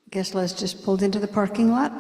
Geshe has just pulled into the parking lot.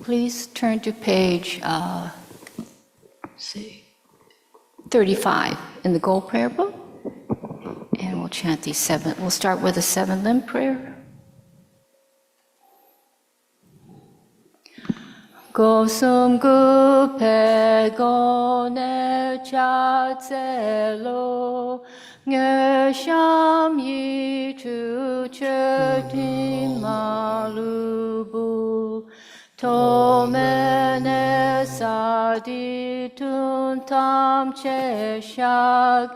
Please turn to page 35 in the Gold Prayer Book, and we'll chant these seven. We'll start with a seven-limb prayer. Gosum gupe gone chatzelo ngesham yi tu chetin malubu tomene saditun tam cheshag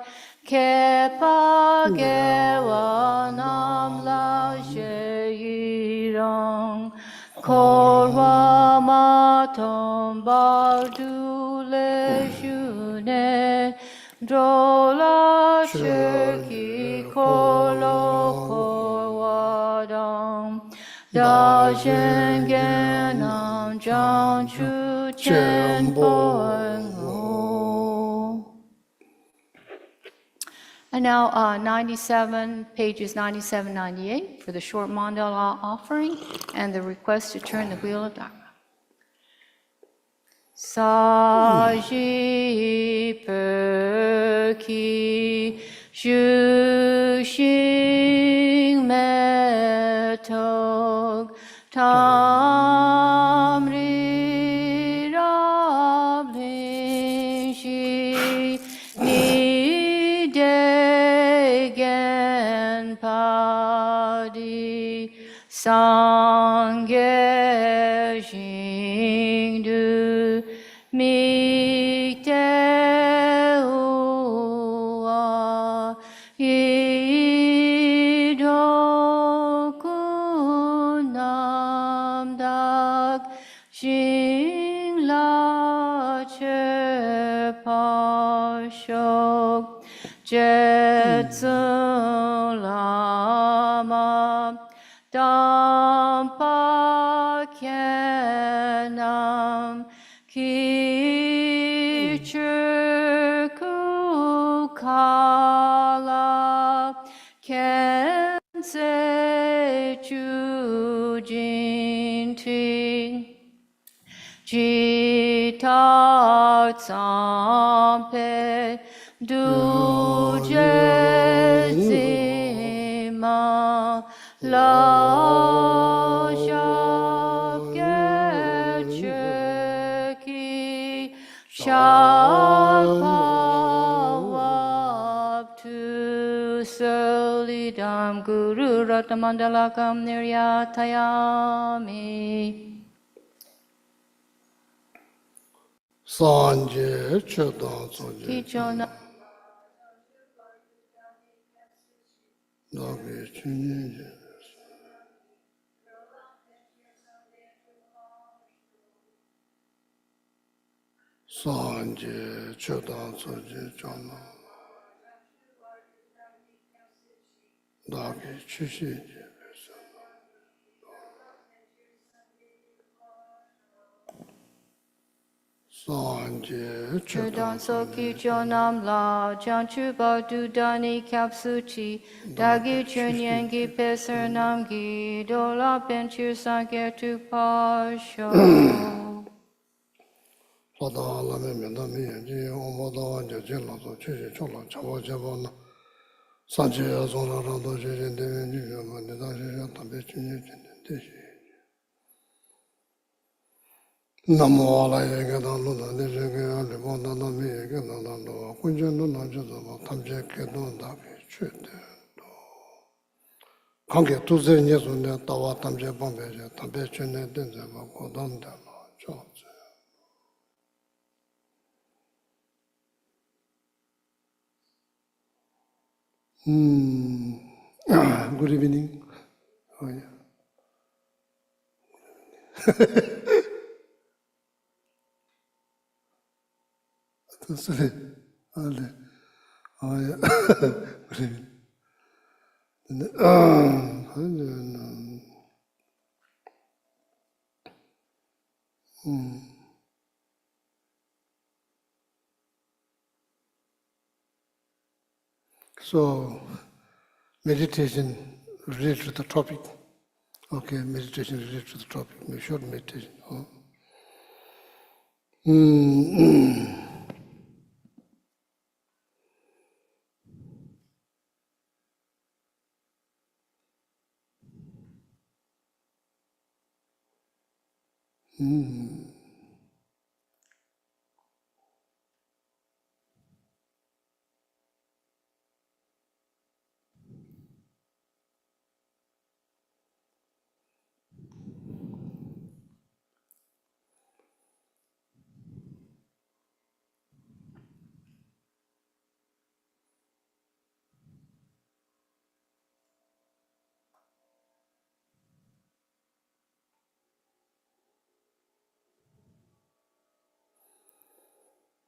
kepa gewanam la sheirang korwa matom bardule shune drola shirki kolo korwadam dajen genam jan chu chen poengo. And now 97, pages 97, 98 for the short mandala offering and the request to turn the wheel of Dharma. Saji perki shushing metog tamri rablin shi ni degen padi sangye jingdu mi te ua idokunam dak jing la che pashok jetsun lama dampa kenam kichur kukala kense chujinti jita tsampe duje zima la Geshe ki Shalpavab tu solidam Guru Ratamandalakam Niryatayami. Sanje Chedan Soje Kichona Nagi Chunye Sanje Chedan Soje Chana Nagi Chushije Sanje Chudan Chedan Soki Chonam La Janchu Badu Dani Kapsuchi Dagi Chunyangi Pesernamgi Dola Benchir Sanketu Pasho. Sada Lame Mendami Yanji Omoda Wanja Jelazo Chushi Chola Chava Javana Sanje Azona Rando Jirin Deven Jivama Nida Jirin Tambe Chunye Jinen Deshi Namo ala yenge dan luna nishenge ali bonda nami yenge dan lo kunje luna jizama tamje ke don dabi chute do. Kange tuze nyesu ne tawa tamje bombe je tambe chune denze ma kodam de la choze. Good evening. Oh, yeah. Sorry. Oh, yeah. Good evening. So, meditation related to the topic. Okay, meditation related to the topic. Make sure meditation. Oh.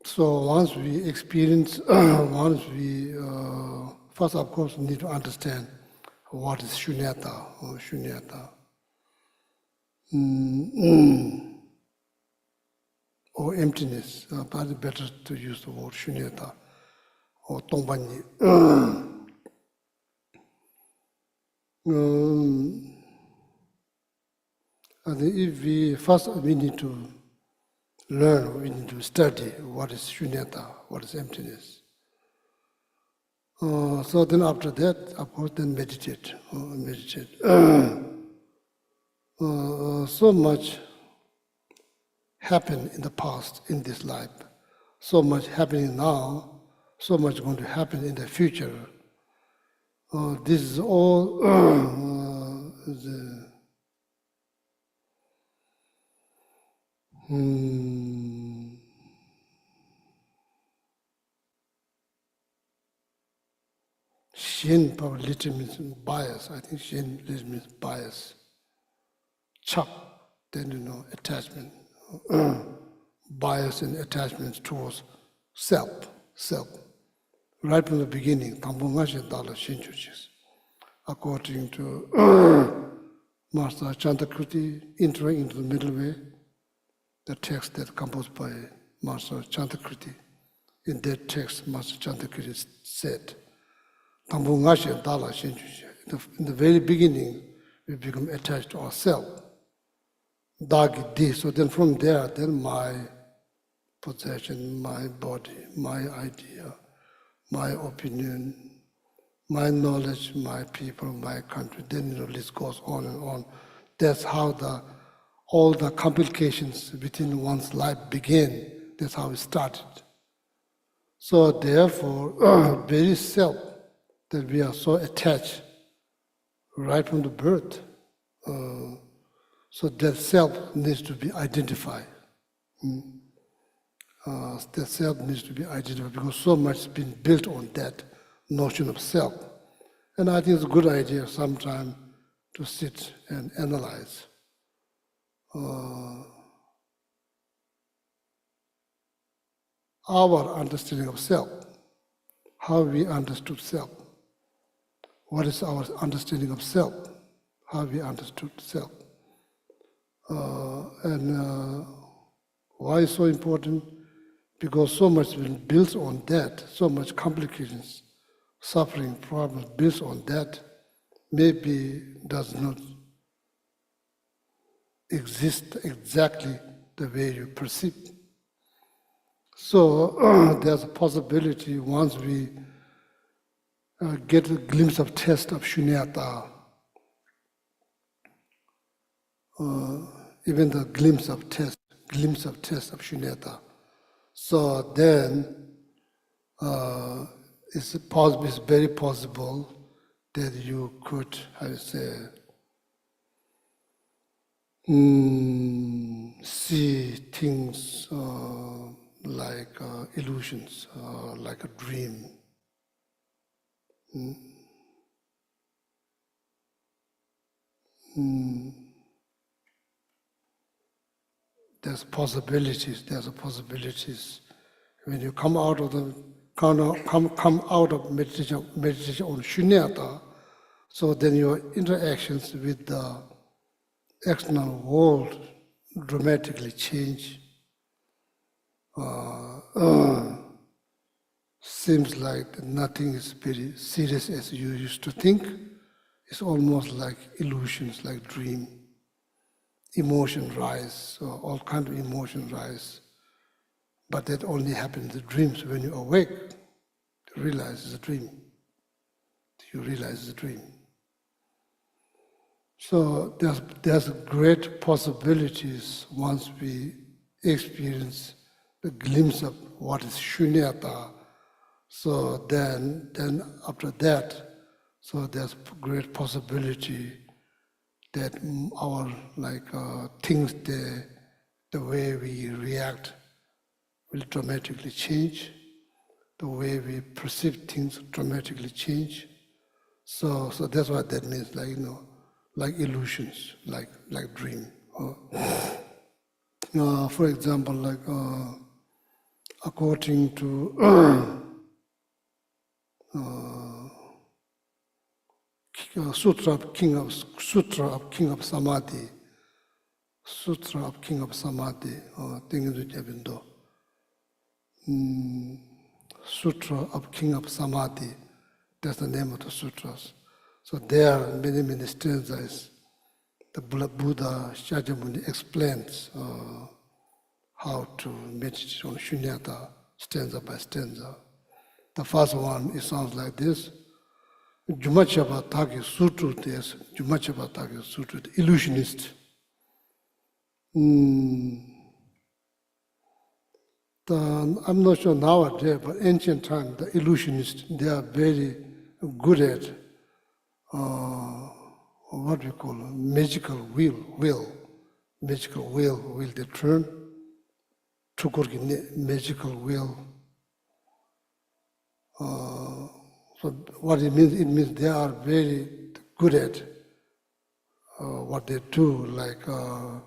So once we experience, first of course need to understand what is shunyata or shunyata. Or emptiness, probably better to use the word shunyata or tongpanyi. I think if we need to learn, we need to study what is shunyata, what is emptiness. So then after that, of course, then meditate. So much happened in the past, in this life. So much happening now, so much going to happen in the future. This is all Shin probably literally means bias. I think Shin literally means bias. Chap, then attachment. Bias and attachments towards self. Right from the beginning, according to Master Chantakriti, entering into the middle way, the text that composed by Master Chantakriti. In that text, Master Chantakriti said, in the very beginning, we become attached to ourselves. So then from there, then my possession, my body, my idea, my opinion, my knowledge, my people, my country. Then the list goes on and on. That's how all the complications within one's life begin. That's how it started. So therefore, very self that we are so attached right from the birth. So that self needs to be identified. That self needs to be identified because so much has been built on that notion of self. And I think it's a good idea sometime to sit and analyze our understanding of self, how we understood self. What is our understanding of self? How we understood self. And why is so important? Because so much has been built on that, so much complications, suffering, problems built on that, maybe does not exist exactly the way you perceive. So there's a possibility once we get a glimpse of taste of shunyata, even the glimpse of taste of shunyata. So then it's very possible that you could, how to say, see things like illusions, like a dream. There's possibilities. When you come out of meditation on shunyata, so then your interactions with the external world dramatically change. Seems like nothing is very serious as you used to think. It's almost like illusions, like dream. Emotion rise, all kinds of emotion rise. But that only happens in the dreams. When you awake, you realize it's a dream. You realize it's a dream. So there's great possibilities once we experience the glimpse of what is shunyata. So then after that, so there's great possibility that our things, the way we react will dramatically change. The way we perceive things dramatically change. So that's what that means, like illusions, like dream. For example, according to Sutra of King of Samadhi, Sutra of King of Samadhi, that's the name of the sutras. So there are many stanzas. The Buddha Shakyamuni explains how to meditate on shunyata, stanza by stanza. The first one, it sounds like this. Jumachapa Taki Sutru, there's Jumachapa Taki Sutru, the illusionist. I'm not sure nowadays, but ancient time, the illusionists, they are very good at what we call magical will. Magical will they turn. Tukurki magical will. So what it means they are very good at what they do, like a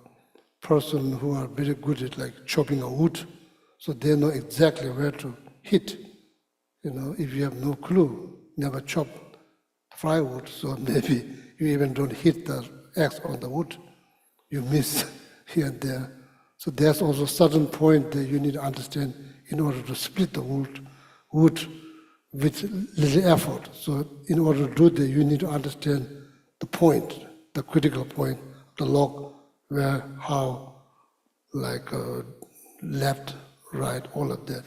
person who are very good at chopping a wood, so they know exactly where to hit. If you have no clue, never chop firewood, so maybe you even don't hit the axe on the wood, you miss here and there. So there's also a certain point that you need to understand in order to split the wood with little effort. So in order to do that, you need to understand the point, the critical point, the log, where, how, left, ride, all of that.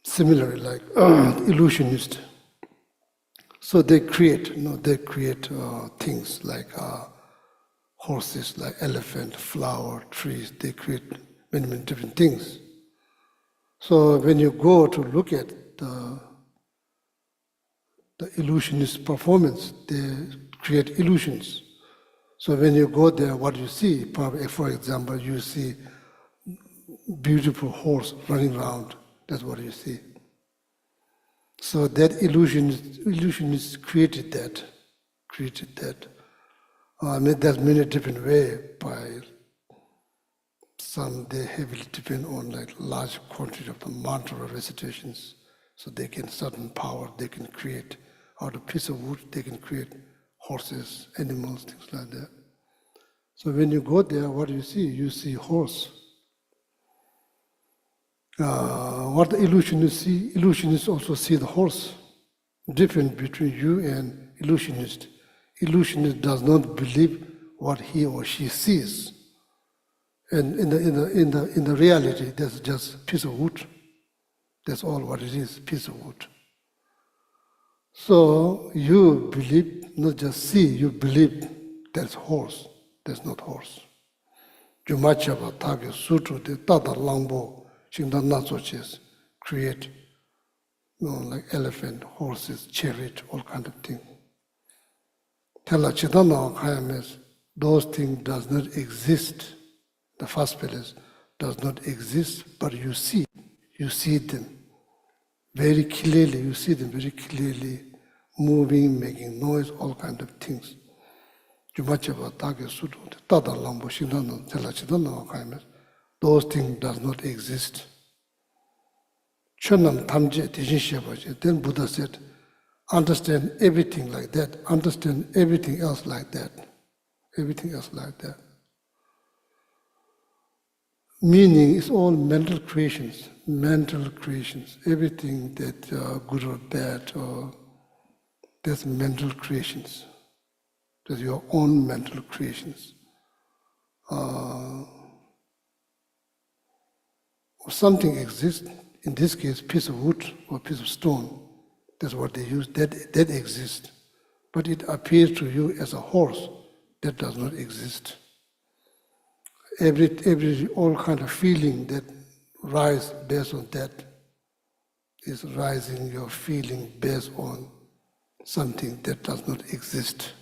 Similarly, like illusionist. So they create, things like horses, like elephant, flower, trees. They create many, many different things. So when you go to look at the illusionist performance, they create illusions. So when you go there, what you see, probably, for example, you see beautiful horse running around. That's what you see. So that illusionist created that. There's many different ways. By some, they heavily depend on like large quantity of the mantra recitations. So they can certain power. They can create out of piece of wood. They can create horses, animals, things like that. So when you go there, what do you see? You see horse. What the illusionists see, illusionists also see the horse. Difference between you and illusionist. Illusionist does not believe what he or she sees, and in the reality, that's just piece of wood. That's all what it is, piece of wood. So you believe, not just see, you believe that's horse. That's not horse. Jumachaba Tagya Sutru, the Tata Langbo, Shingda Natsoches, create like elephant, horses, chariot, all kind of things. Tella Chidana Kayames, those things does not exist. The first place does not exist, but you see them very clearly, moving, making noise, all kind of things. Jumachaba Tagya Sutru, the Tata Langbo, Shingda Tella Chidana Kayames, those things does not exist. Chönam Tamje Tijin Shebaje. Then Buddha said, understand everything like that, understand everything else like that. Everything else like that. Meaning is all mental creations. Everything that good or bad, or that's mental creations. That's your own mental creations. Something exists, in this case, piece of wood or piece of stone. That's what they use. That exists. But it appears to you as a horse. That does not exist. Every all kind of feeling that rise based on that is rising your feeling based on something that does not exist.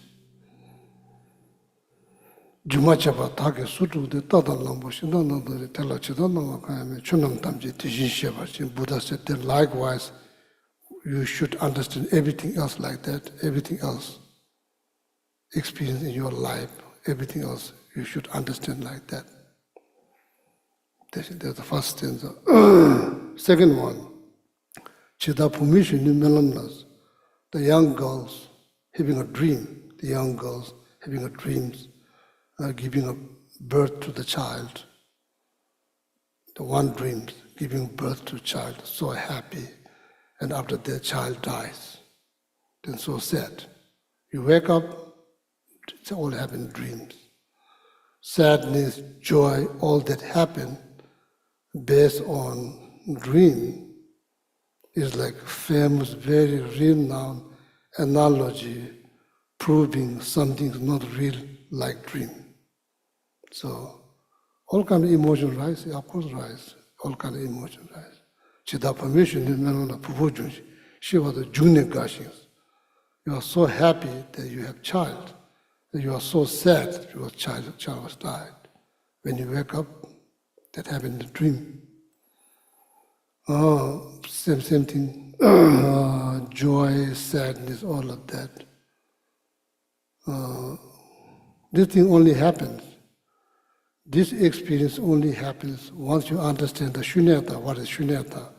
Jumachaba Tagya Sutru, the Tata Lambo, Shindana, Tella Chidana, Chunam Tamji, Tijin Shebachi. Buddha said that likewise, you should understand everything else like that, everything else experience in your life, everything else you should understand like that. That's the first stanza. Second one, Chida Pumishin in Melanas, the young girls having a dream, giving a birth to the child. The one dreams, giving birth to a child, so happy, and after that child dies. Then so sad. You wake up, it's all happened dreams. Sadness, joy, all that happen based on dream is like famous, very renowned analogy proving something's not real like dream. So all kind of emotion rise, of course rise. All kind of emotion rise. Chida permission in Melona Pupujunji, she was a junior Gashins. You are so happy that you have child. That you are so sad that your child was died. When you wake up, that happened in the dream. Same thing. Joy, sadness, all of that. This thing only happens. This experience only happens once you understand the shunyata, what is shunyata.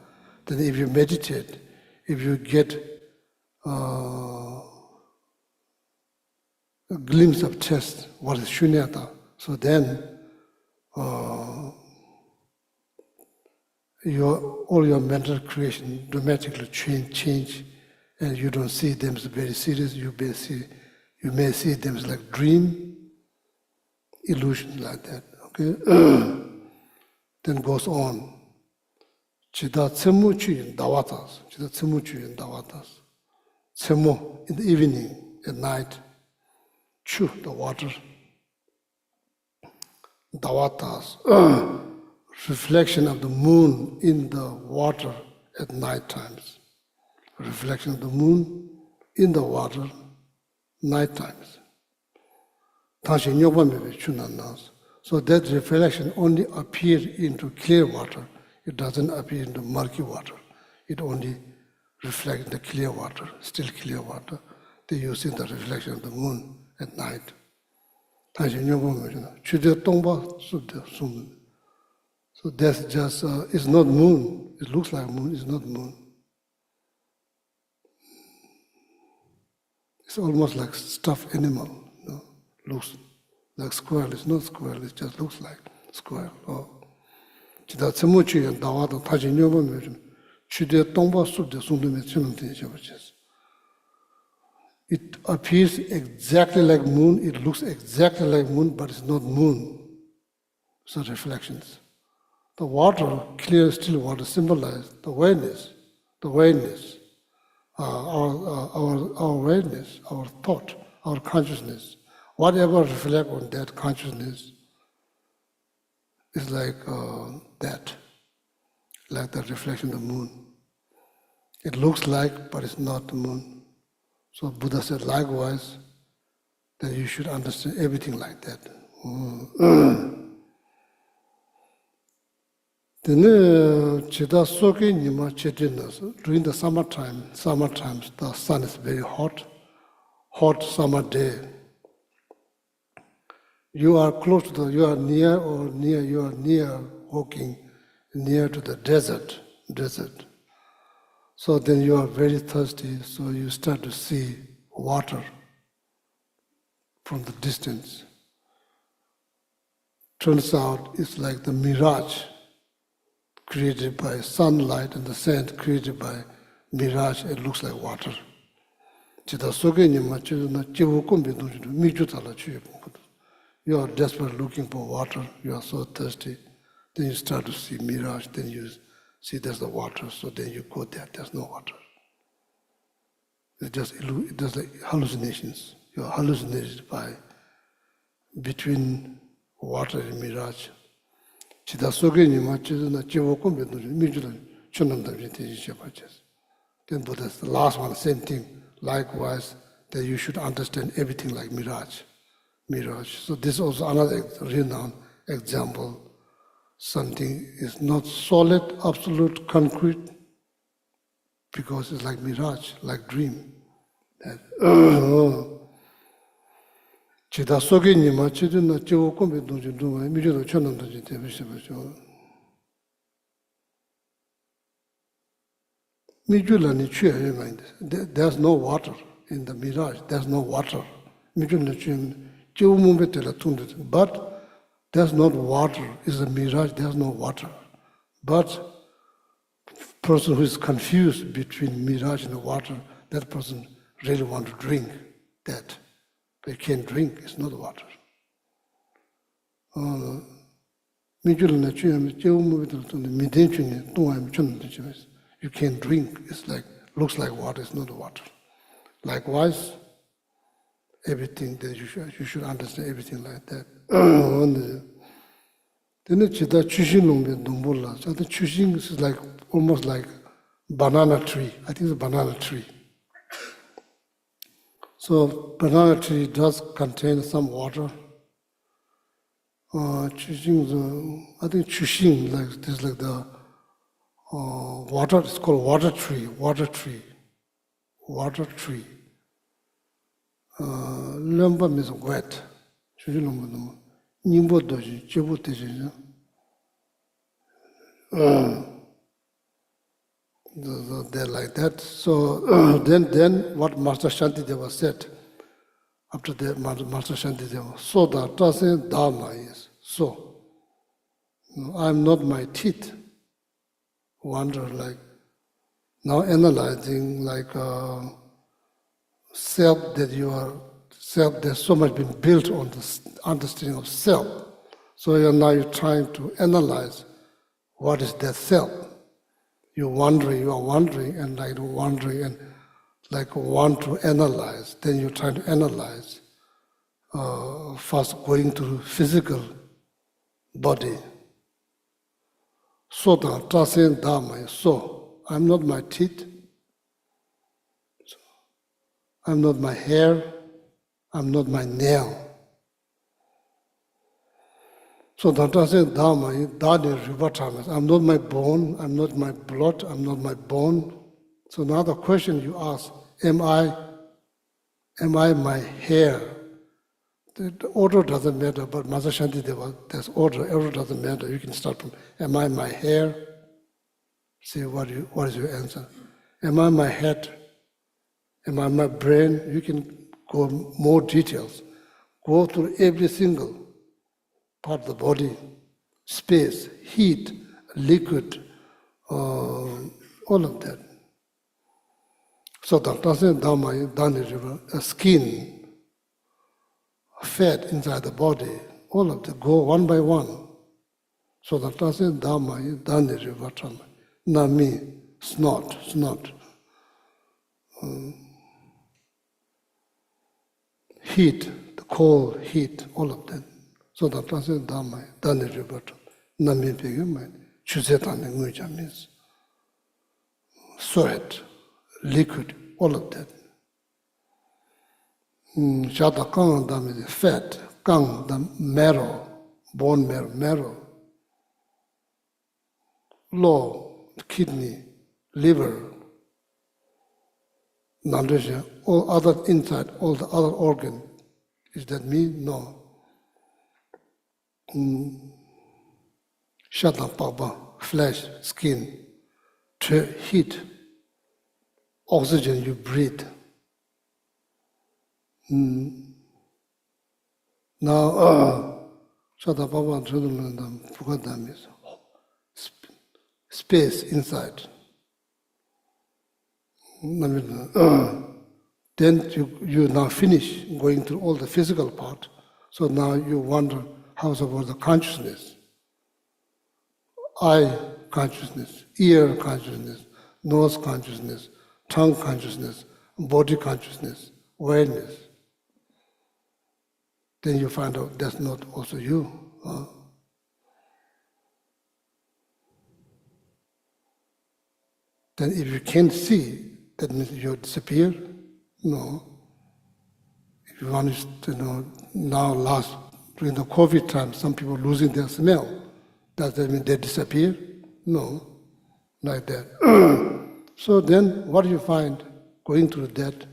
Then if you meditate, if you get a glimpse of test, what is shunyata, so then all your mental creation dramatically change, and you don't see them as very serious. You may see them as like dream, illusions like that. Okay? Then goes on. Chida tsemu chuyin dawatas. Chida tsemu chuyin dawatas. Tsemu in the evening, at night. Chu, the water. Dawatas. Reflection of the moon in the water at night times. Reflection of the moon in the water night times. So that reflection only appears into clear water. It doesn't appear into murky water. It only reflects in the clear water, still clear water. They use the reflection of the moon at night. So that's just, it's not moon. It looks like moon, it's not moon. It's almost like stuffed animal, looks like squirrel. It's not squirrel, it just looks like squirrel. It appears exactly like moon, it looks exactly like moon, but it's not moon. It's not reflections. The water, clear, still water, symbolizes the awareness, our awareness, our thought, our consciousness. Whatever reflect on that consciousness is like that, like the reflection of the moon. It looks like, but it's not the moon. So Buddha said, likewise, that you should understand everything like that. During the summertime, the sun is very hot summer day. You are close to you are near walking near to the desert. So then you are very thirsty, so you start to see water from the distance. Turns out it's like the mirage created by sunlight and the sand created by mirage. It looks like water. You are desperate looking for water, you are so thirsty, then you start to see mirage, then you see there's the water, so then you go there, there's no water. It's just like hallucinations. You are hallucinated by between water and mirage. Then Buddha, the last one, same thing. Likewise, that you should understand everything like mirage. So this is also another renowned example. Something is not solid, absolute, concrete, because it's like mirage, like dream. There's no water in the mirage, there's no water. But there's not water, it's a mirage, there's no water. But person who is confused between mirage and the water, that person really wants to drink that. They can't drink, it's not water. You can't drink, it's like, looks like water, it's not water. Likewise, everything that you should understand everything like that. Then the chushing is like almost like banana tree. I think it's a banana tree. So banana tree does contain some water. I think chushing like this, like the water. It's called water tree. Lumba means wet. Nimbo doji, jebu teji. They're like that. So then what Master Shantideva said, after that Master Shantideva, so that doesn't dharma is so. I'm not my teeth. Wonder like, now analyzing like self that you are, self, there's so much been built on the understanding of self. So you're trying to analyze what is that self. You are wondering, and like wondering, and like want to analyze. Then you try to analyze. First going to physical body. So the trasen dharma. So I'm not my teeth. I'm not my hair. I'm not my nail. So the trasen dharma. I'm not my bone. I'm not my blood. I'm not my bone. So now the question you ask: Am I my hair? The order doesn't matter, but Master Shantideva, there's order doesn't matter. You can start from, am I my hair? See what is your answer. Am I my head? Am I my brain? You can go more details. Go through every single part of the body, space, heat, liquid, all of that. So the Tasen Dhamma is done a skin, fat inside the body, all of them go one by one. So the Tasen Dhamma is Dhaniri Vatram. Nami, snot. Heat, the cold heat, all of them. So the Tasen Dhamma is Dhaniri Vatram. Nami Pigama, Chuzetani Nguja means sweat, liquid, all of that. Shata Kang Dhamma is fat, Kang, the marrow, bone marrow. Law, kidney, liver, nutrition, all other inside, all the other organ. Is that me? No. Shata Papa, flesh, skin, heat, oxygen you breathe. Now, Shata Papa, space inside. Then you now finish going through all the physical part. So now you wonder, how's about the consciousness? Eye consciousness, ear consciousness, nose consciousness, tongue consciousness, body consciousness, awareness. Then you find out that's not also you. Then if you can't see, that means you disappear? No. If you want to know, during the COVID time, some people losing their smell. Does that mean they disappear? No, like that. So then what do you find going through that?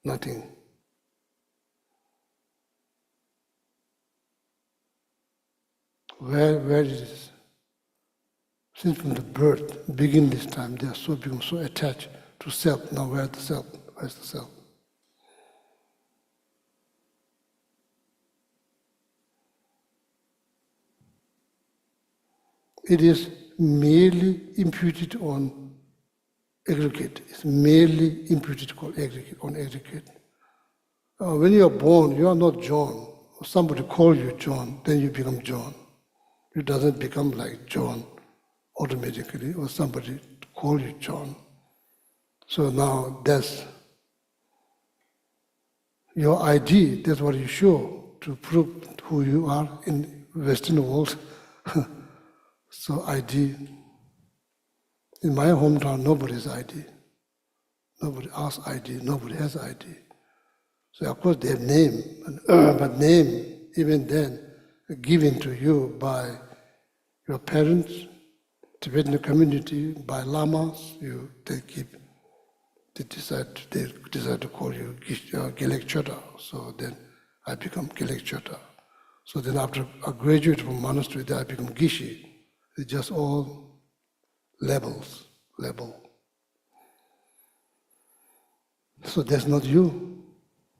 Nothing. Where is this? Since from the birth, begin this time, they are become so attached to self. Now where's the self? Where's the self? It is merely imputed on aggregate. It's merely imputed on aggregate. When you are born, you are not John. Somebody calls you John, then you become John. You doesn't become like John automatically, or somebody call you John. So now that's your ID, that's what you show to prove who you are in Western world. So ID, in my hometown, nobody's ID. Nobody asks ID, nobody has ID. So of course they have name, but name, even then, given to you by your parents, Tibetan community, by lamas, they decide to call you Gelek Chota. So then I become Gelek Chota. So then after I graduate from monastery, then I become Geshe. It's just all level. So that's not you.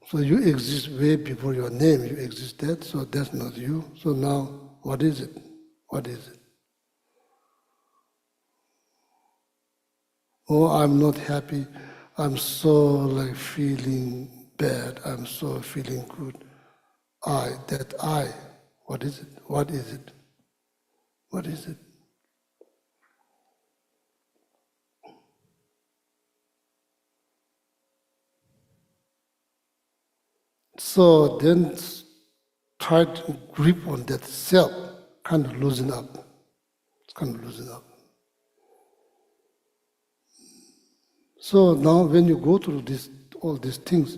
So you exist way before your name, you exist that, so that's not you. So now, what is it? What is it? Oh, I'm not happy. I'm so feeling bad. I'm so feeling good. What is it? What is it? What is it? So then try to grip on that self, kind of loosen up. It's kind of loosen up. So now when you go through all these things,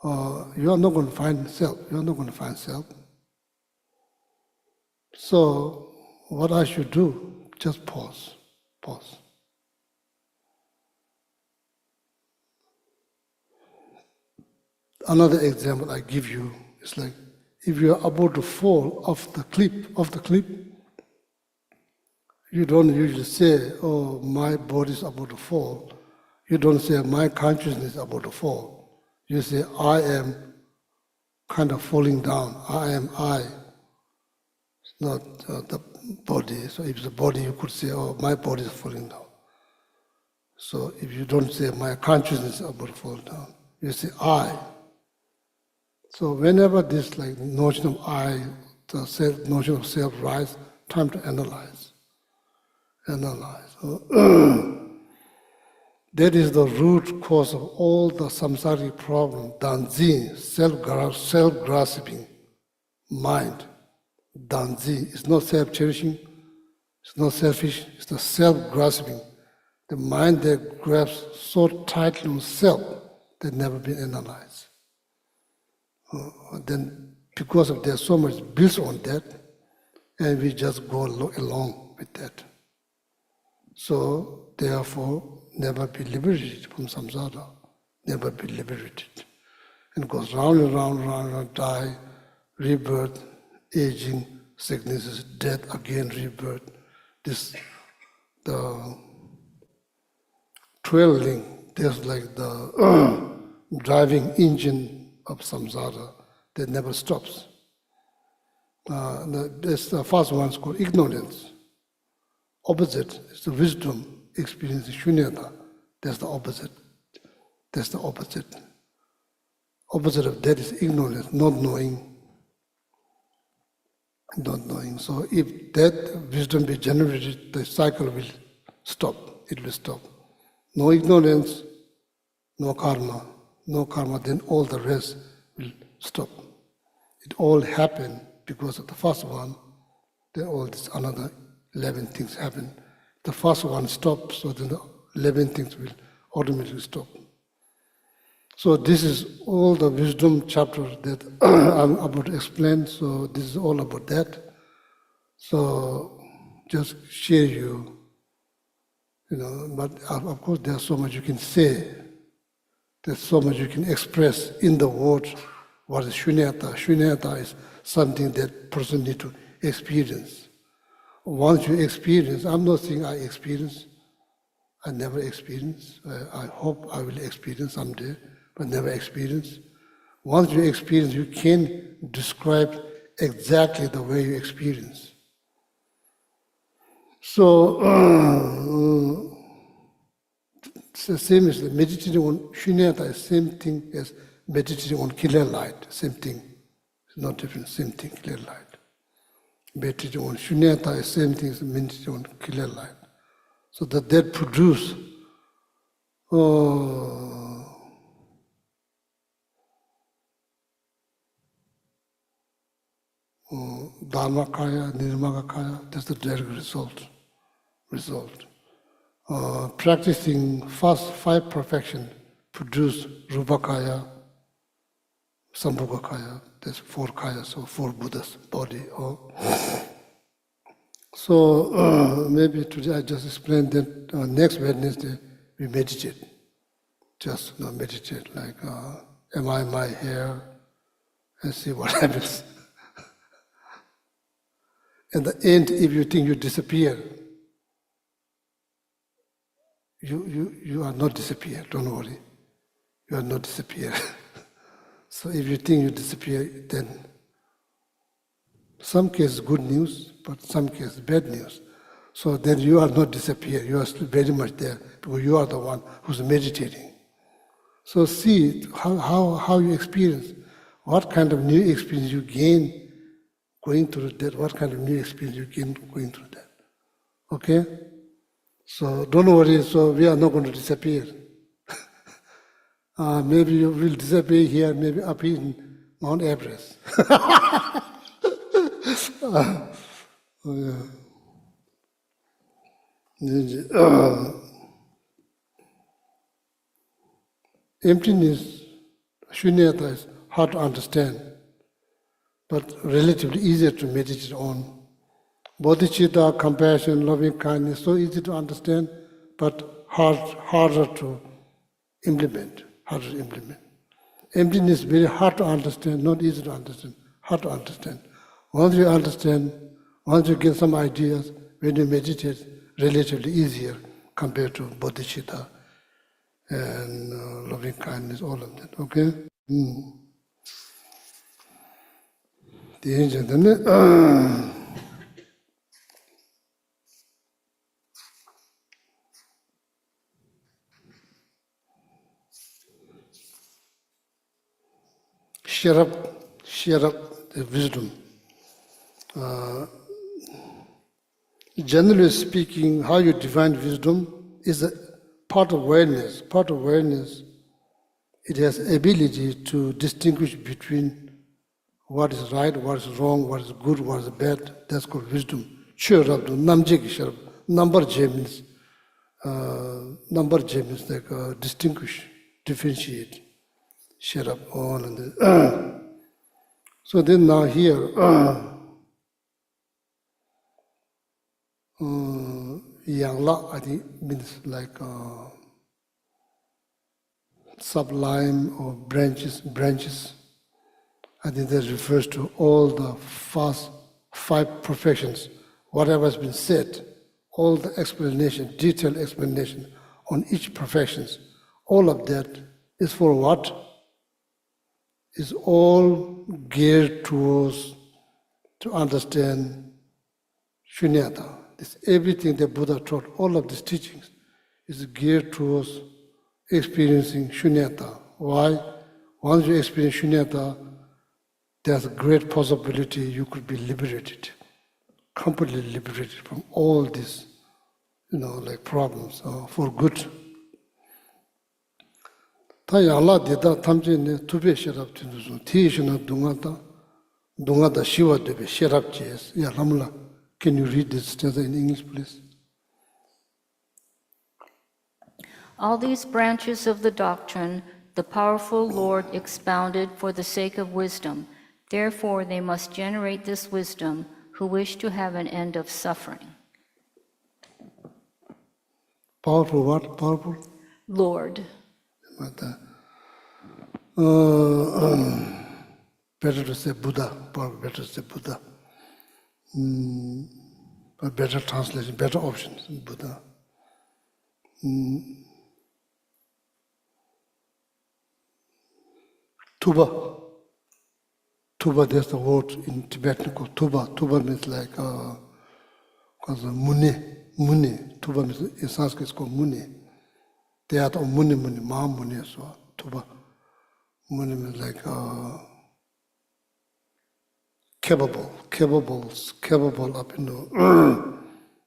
you are not going to find self. You are not going to find self. So what I should do, just pause. Pause. Another example I give you is like if you are about to fall off the cliff, you don't usually say, "Oh, my body is about to fall." You don't say, "My consciousness is about to fall." You say, "I am kind of falling down. I am I." It's not the body. So if it's the body, you could say, "Oh, my body is falling down." So if you don't say, "My consciousness is about to fall down," you say, "I." So whenever this like notion of I, the notion of self rise, time to analyze. Analyze. That is the root cause of all the samsaric problem, danzi, self-grasping mind. Danzi is not self-cherishing, it's not selfish, it's the self-grasping. The mind that grasps so tightly on self that never been analyzed. Then because of there's so much built on that, and we just go along with that. So therefore, never be liberated from samsara, never be liberated. And goes round and round and round, die, rebirth, aging, sicknesses, death, again rebirth. The 12 link, there's like the driving engine of samsara that never stops. The first one is called ignorance. Opposite is the wisdom, experience shunyata. That's the opposite. That's the opposite. Opposite of that is ignorance, not knowing. Not knowing. So if that wisdom be generated, the cycle will stop. It will stop. No ignorance, no karma. No karma, then all the rest will stop. It all happened because of the first one, then all this another 11 things happen. The first one stops, so then the 11 things will automatically stop. So this is all the wisdom chapter that I'm about to explain, so this is all about that. So just share you know, but of course there's so much you can say. There's so much you can express in the words. What is shunyata? Shunyata is something that person need to experience. Once you experience, I'm not saying I experience, I never experience. I hope I will experience someday, but never experience. Once you experience, you can describe exactly the way you experience. So, it's the same as meditating on shunyata, is same thing as meditating on clear light, same thing. It's not different, same thing, clear light. Meditating on shunyata is same thing as meditating on clear light. So that produce dharmakaya, nirmakaya, that's the direct result. Practicing first 5 perfection produce rupakaya, sambhogakaya, that's 4 kaya, so 4 Buddhas body. So maybe today I just explained that next Wednesday we meditate. Just meditate like, am I my hair? And see what happens. In the end, if you think you disappear, you are not disappear, don't worry. You are not disappear. So if you think you disappear, then some cases good news, but some cases bad news. So then you are not disappear, you are still very much there, because you are the one who's meditating. So see how you experience, what kind of new experience you gain going through that, what kind of new experience you gain going through that. Okay? So don't worry, so we are not going to disappear. Maybe you will disappear here, maybe up in Mount Everest. Emptiness, shunyata, is hard to understand, but relatively easier to meditate on. Bodhicitta, compassion, loving kindness, so easy to understand, but harder to implement. Emptiness very hard to understand, not easy to understand, hard to understand. Once you understand, once you get some ideas, when you meditate, relatively easier compared to bodhicitta and loving kindness, all of that. Okay? The angel, share up the wisdom. Generally speaking, how you define wisdom is a part of awareness. Part of awareness, it has ability to distinguish between what is right, what is wrong, what is good, what is bad. That's called wisdom. Share up, namjeki share up. Number J means like distinguish, differentiate. Share up all and then. So then now here, Yangla, I think, means like sublime or branches. I think that refers to all the first 5 perfections. Whatever has been said, all the explanation, detailed explanation on each perfections, all of that is for what? Is all geared towards to understand shunyata. This everything that Buddha taught, all of these teachings, is geared towards experiencing shunyata. Why? Once you experience shunyata, there's a great possibility you could be liberated, completely liberated from all these, like problems, for good. Tā yāla dēdā tamche nē tūpe shērab tīndu sō, tī shūna dunga da shiva dēbe shērab chēs. Yeah, Lamla, can you read this stanza in English, please? All these branches of the doctrine, the powerful Lord expounded for the sake of wisdom. Therefore, they must generate this wisdom who wish to have an end of suffering. Powerful what? Powerful? Lord. Better to say Buddha, better to say Buddha. But better translation, better options, Buddha. Tuba. Tuba, there's the word in Tibetan called Tuba. Tuba means like, Muni. Tuba means, in Sanskrit it's called Muni. They are Muni, Mahamuni, so Tuba. Muni means like capable of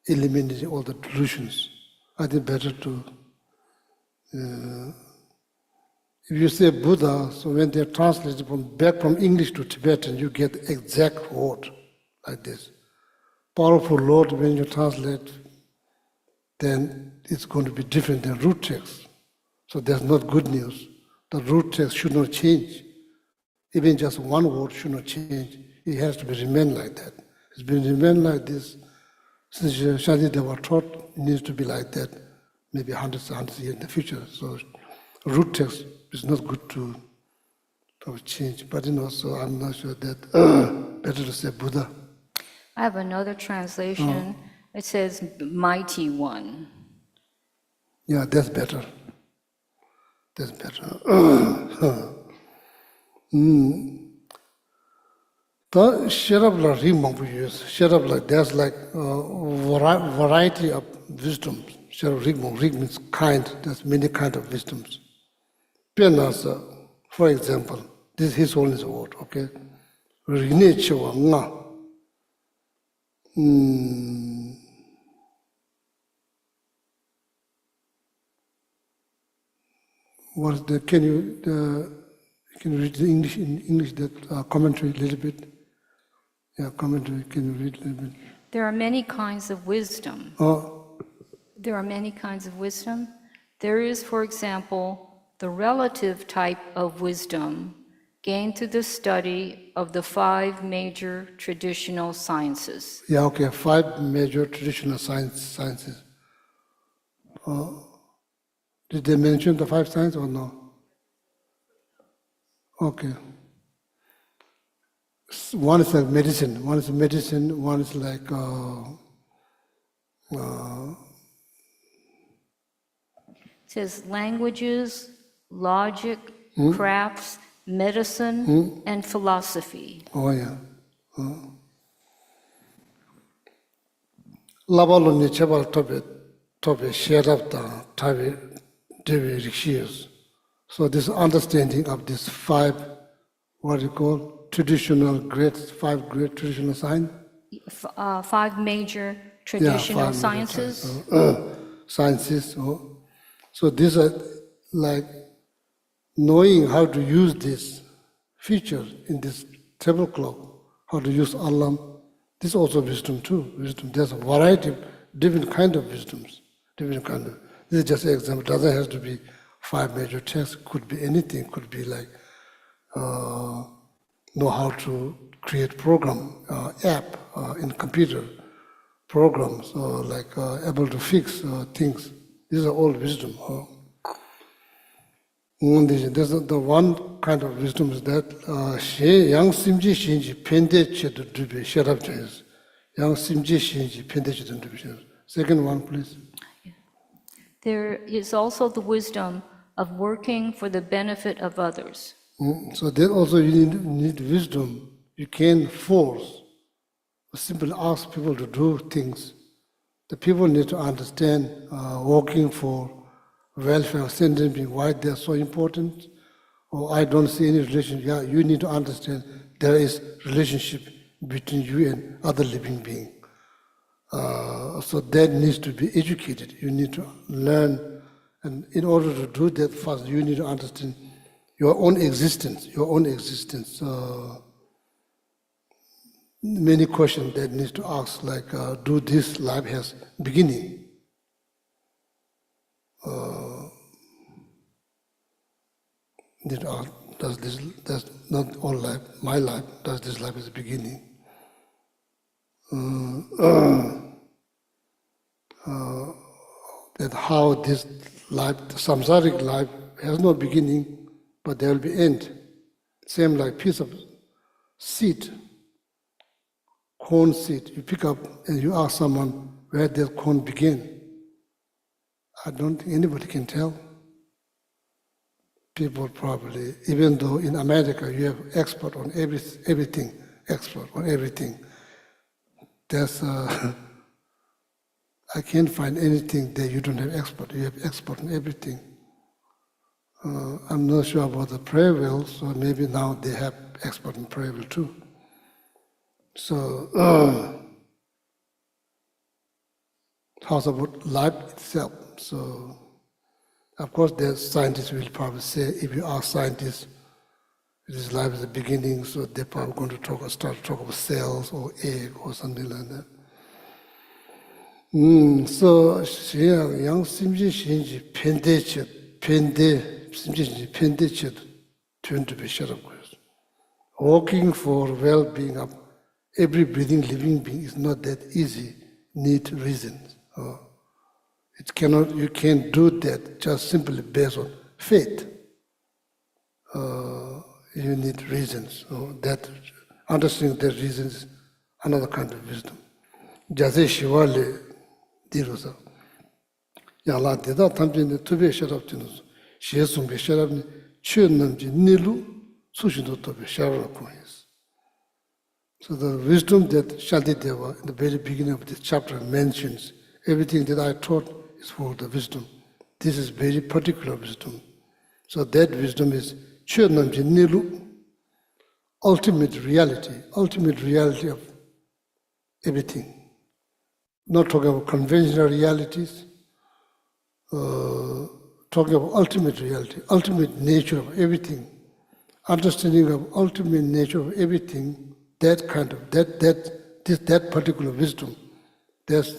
eliminating all the delusions. I think better to if you say Buddha, so when they translate it back from English to Tibetan, you get the exact word like this. Powerful Lord, when you translate, then it's going to be different than root text. So that's not good news. The root text should not change. Even just one word should not change. It has to be remain like that. It's been remain like this since Shantideva taught. It needs to be like that, maybe hundreds of years in the future. So root text is not good to change. But so I'm not sure that better to say Buddha. I have another translation. It says mighty one. Yeah, that's better. That's better. The Sherabla Rimampu use, Sherabla, there's like variety of wisdom. Sherab Rig means kind, there's many kind of wisdoms. Pianasa, for example, this is his holiness word, okay? Rigne chewa nga, What the can you read the English in English that commentary a little bit? Yeah, commentary. Can you read a little bit? There are many kinds of wisdom. There are many kinds of wisdom. There is, for example, the relative type of wisdom gained through the study of the 5 major traditional sciences. Yeah, okay, 5 major traditional sciences. Did they mention the 5 sciences or no? Okay. One is like medicine, one is like It says languages, logic, crafts, medicine, and philosophy. oh yeah. Labalo ni chebal tobe share up the tabi devi rishis. So this understanding of these 5, what you call traditional 5 great traditional science. 5 major traditional sciences. Sciences. So these are like knowing how to use this feature in this tablecloth, how to use alam. This is also wisdom too. Wisdom. There's a variety of different kind of wisdoms. Different kind of. This is just an example. It doesn't have to be 5 major texts. Could be anything. Could be like know how to create program, app in computer, programs, or like able to fix things. These are all wisdom. The one kind of wisdom is that yang simji shinji pende chedu dube sharab chayas. Yang simji shinji pende chedu dube sharab. Second one, please. There is also the wisdom of working for the benefit of others. So there also you need wisdom. You can't force or simply ask people to do things. The people need to understand working for welfare of sentient being, why they are so important. Or I don't see any relationship. Yeah, you need to understand there is relationship between you and other living being. So that needs to be educated. You need to learn, and in order to do that, first you need to understand your own existence. Many questions that needs to ask, like, do this life has beginning? Does not all life, my life, does this life has a beginning? That how this life, the samsaric life, has no beginning, but there will be end. Same like piece of seed, corn seed. You pick up and you ask someone where that corn began. I don't think anybody can tell. People probably, even though in America you have expert on everything, expert on everything. There's I can't find anything that you don't have expert. You have expert on everything. I'm not sure about the prayer wheel, so maybe now they have expert in prayer wheel too. So, how's about life itself? So, of course, the scientists will probably say, if you ask scientists, this life is the beginning, so they're probably going to start to talk about cells or egg or something like that. So, yang simji shinji pende chet turned to be shut up. Working for well-being of every breathing living being is not that easy. Need reasons. You can't do that just simply based on faith. You need reasons. That understanding the reasons is another kind of wisdom. Geshe Shivale dirosa. Yala deda tamjine tube sharab tinus. Shesumbe sharabni chun namji nilu sushindo tobe sharab koyes. So the wisdom that Shantideva in the very beginning of this chapter mentions, everything that I taught is for the wisdom. This is very particular wisdom. So that wisdom is chun namji nilu, ultimate reality of everything. not talking about conventional realities, talking about ultimate reality, ultimate nature of everything, understanding of ultimate nature of everything, that kind of, that particular wisdom. There's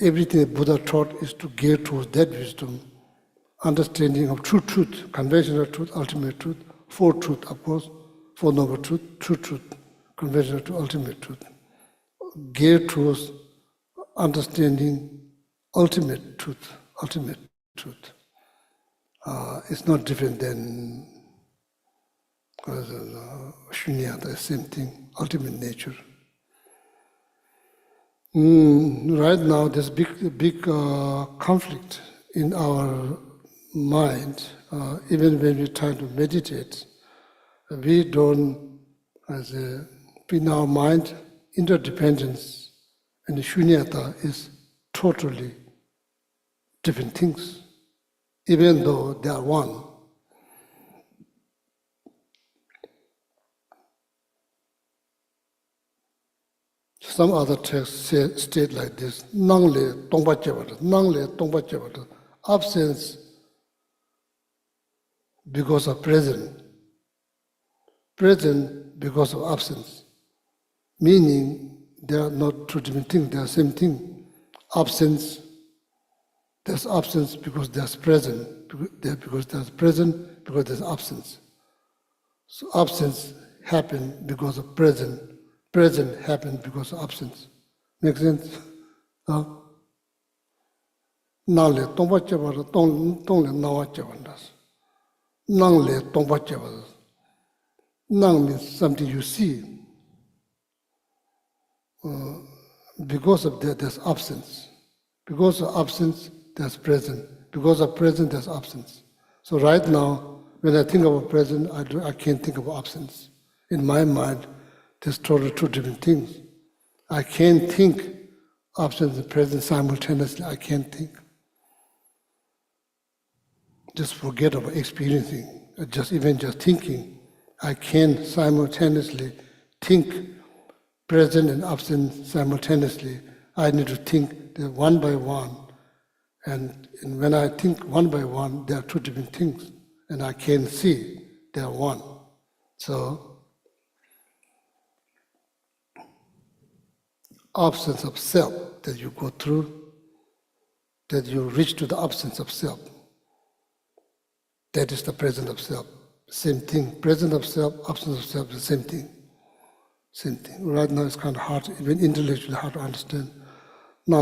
everything that Buddha taught is to gear towards that wisdom, understanding of true truth, conventional truth, ultimate truth, four truth, of course, four noble truth, true truth, conventional truth, ultimate truth. Geared towards understanding ultimate truth, ultimate truth. It's not different than shunya, the same thing, ultimate nature. Right now, there's big conflict in our mind. Even when we try to meditate, we don't, in our mind, interdependence and shunyata is totally different things, even though they are one. Some other texts state like this: nangle tongpa chebata, nangle tongpa chebata. Absence because of present, present because of absence. Meaning they are not two different things, they are the same thing. Absence, there's absence because there's present, because there's present, because there's absence. So absence happened because of present, present happened because of absence. Make sense? Nang tongpa chabara, tong le nawa chabandas. Nang le tongpa chabara. Nang means something you see. Because of that, there's absence. Because of absence, there's present. Because of present, there's absence. So right now, when I think about present, I can't think of absence. In my mind, there's totally two different things. I can't think absence and present simultaneously. I can't think. Just forget about experiencing, even just thinking. I can't simultaneously think present and absent simultaneously. I need to think one by one. And when I think one by one, there are two different things. And I can see they are one. So, absence of self that you go through, that you reach to the absence of self. That is the presence of self. Same thing. Presence of self, absence of self, the same thing. Same thing. Right now it's kind of hard, even intellectually hard to understand. Now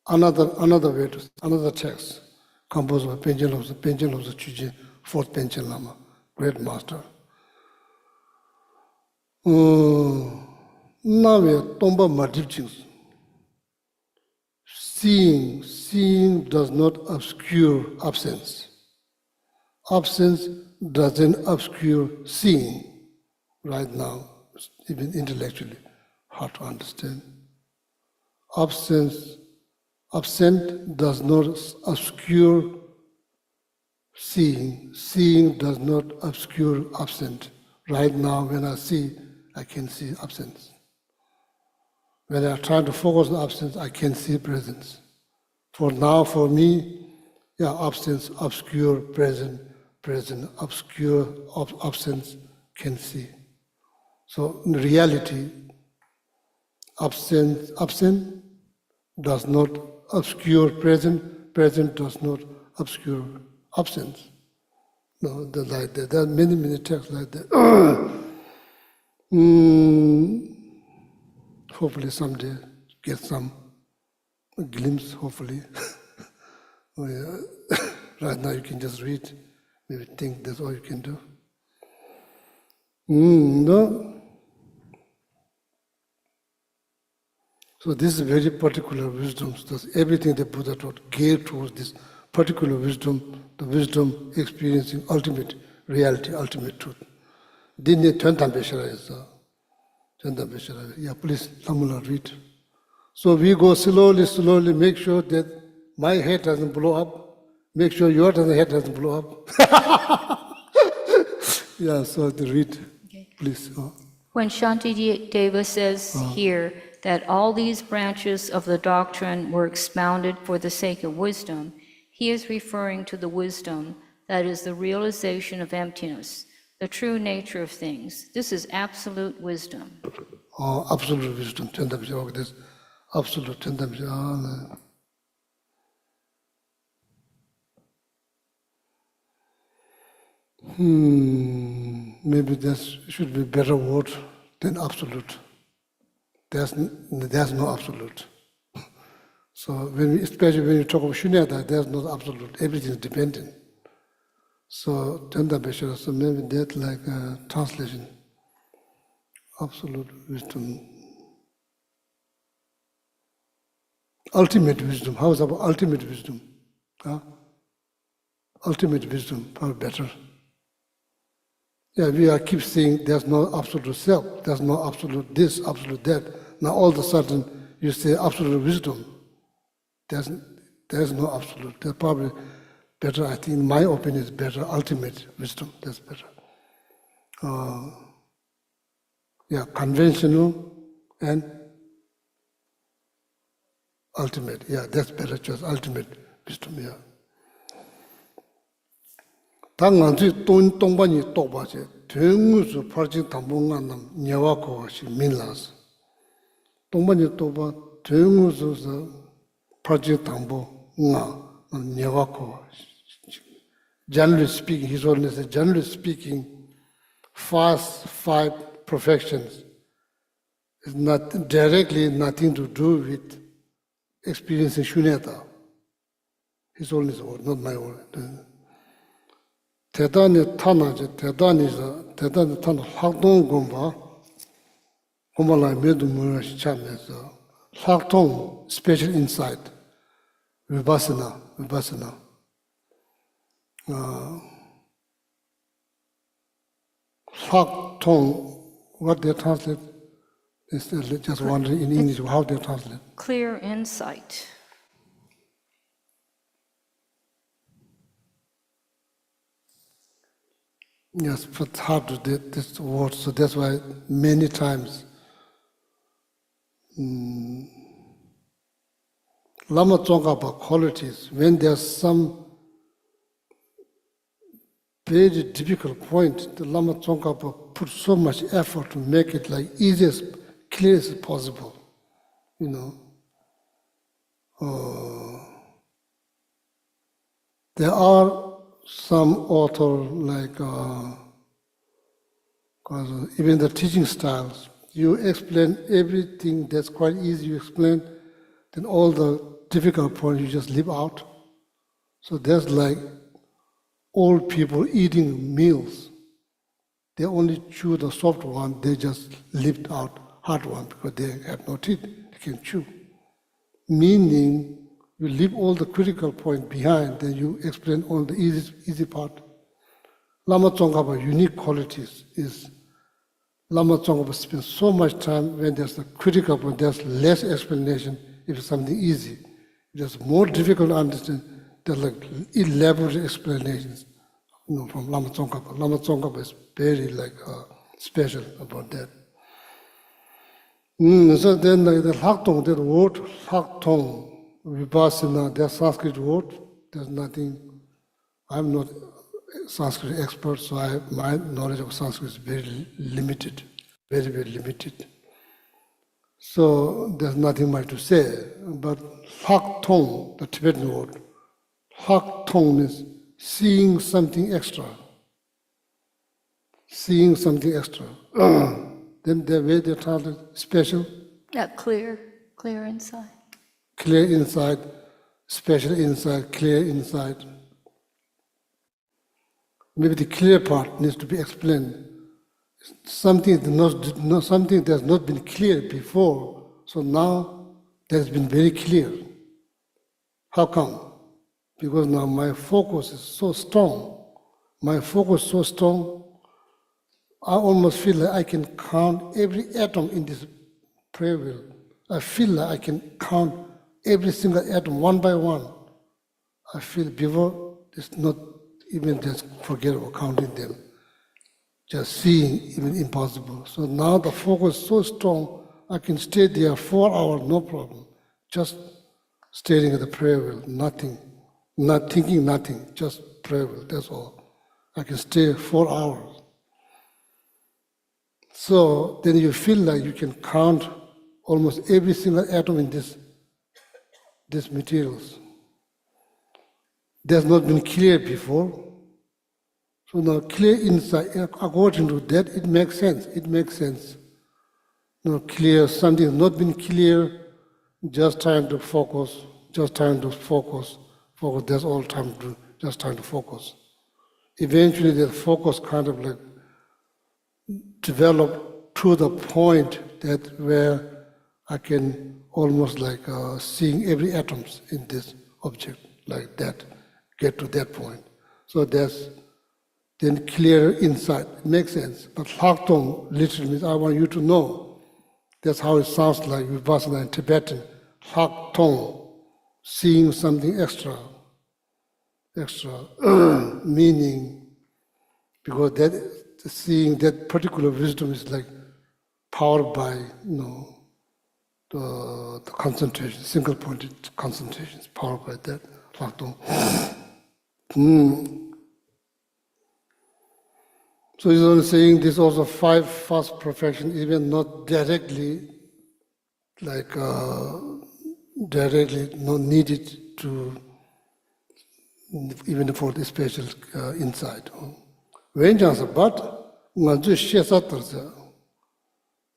another way to another text composed by Penchen Lobsa Chujin, fourth Penchen Lama, great master. Now we are Tomba Madhivjins. Seeing does not obscure absence. Absence doesn't obscure seeing. Right now, even intellectually, hard to understand. Absent does not obscure seeing. Seeing does not obscure absent. Right now, when I see, I can see absence. When I try to focus on absence, I can see presence. For now, for me, absence obscure present, present obscure absence can see. So in reality, absent does not obscure present, present does not obscure absence. No, like that. There are many texts like that. Hopefully someday get some glimpse, hopefully. Right now you can just read, maybe think that's all you can do. No. So this is very particular wisdom. So everything the Buddha taught geared towards this particular wisdom, the wisdom experiencing ultimate reality, ultimate truth. Didn't yeah, please, Lamula, read. So we go slowly, make sure that my head doesn't blow up, make sure your head doesn't blow up. Yeah, so to read, Okay. please. When Shantideva says here that all these branches of the doctrine were expounded for the sake of wisdom, he is referring to the wisdom that is the realization of emptiness, the true nature of things. This is absolute wisdom. Absolute wisdom. This absolute maybe there should be a better word than absolute. There's no absolute. So especially when you talk about Shunyata, there's no absolute. Everything is dependent. So so maybe that like a translation. Absolute wisdom. Ultimate wisdom. How is about ultimate wisdom? Ultimate wisdom, probably better. Yeah, we keep saying there's no absolute self, there's no absolute this, absolute that. Now all of a sudden you say absolute wisdom. There's no absolute. There's probably better, I think, in my opinion, is better, ultimate wisdom. That's better. Conventional and ultimate. Yeah, that's better choice, ultimate wisdom, yeah. 당한지 돈반이 또바지 등무수 퍼진 담봉한남 녀와고시 민라스 돈반이 또바 등무수서 퍼진 담보 나 녀와고 generally speaking his holiness said, generally speaking fast five perfections is not directly nothing to do with experiencing shunyata. His holiness word, not my word. 대단히 타나 활동 공부라 매도 뭐라 시작해서 활동 special insight vipassana 활동 what they translate is just wondering in English how they translate clear insight. Yes, but hard to get this word, so that's why many times Lama Tsongkhapa qualities, when there's some very difficult point, the Lama Tsongkhapa put so much effort to make it like easiest, clear as possible, you know. There are some author like even the teaching styles, you explain everything that's quite easy, you explain, then all the difficult points you just leave out. So there's like old people eating meals. They only chew the soft one, they just leave out hard one because they have no teeth, they can chew. Meaning, you leave all the critical point behind, then you explain all the easy part. Lama Tsongkhapa unique qualities is Lama Tsongkhapa spends so much time when there's a critical point, there's less explanation if it's something easy. If it's more difficult to understand, there's like elaborate explanations, from Lama Tsongkhapa. Lama Tsongkhapa is very special about that. So then the Haktong, that word Haktong, Vipassana, there's Sanskrit word, there's nothing, I'm not a Sanskrit expert, so my knowledge of Sanskrit is very limited, very, very limited. So there's nothing much to say, but Haktong, the Tibetan word, Haktong means seeing something extra. Seeing something extra. Then the way they translate special. Yeah, clear insight. Clear insight, special insight, clear insight. Maybe the clear part needs to be explained. Something that's not been clear before, so now that has been very clear. How come? Because now my focus is so strong. My focus is so strong, I almost feel like I can count every atom in this prayer wheel. I feel like I can count every single atom one by one. I feel before it's not even just forget about counting them. just seeing even impossible. So now the focus is so strong, I can stay there 4 hours, no problem. Just staring at the prayer wheel, nothing, not thinking nothing, just prayer wheel, that's all. I can stay 4 hours. So then you feel like you can count almost every single atom in these materials. That's not been clear before. So now clear insight, according to that, it makes sense. It makes sense. No clear, something has not been clear, just trying to focus, focus, that's all time to do, just trying to focus. Eventually the focus kind of like develop to the point that where I can almost like seeing every atom in this object, like that, get to that point. So that's then clear insight. It makes sense. But Laktong literally means I want you to know. That's how it sounds like Vipassana in Tibetan. Laktong, seeing something extra meaning, because that seeing that particular wisdom is like powered by the concentration, single pointed concentration is powered by that. Laktong. So he's only saying this also 5 first perfections, even not directly, like directly not needed to, even for the special insight. When just but ngaju shesatarsa,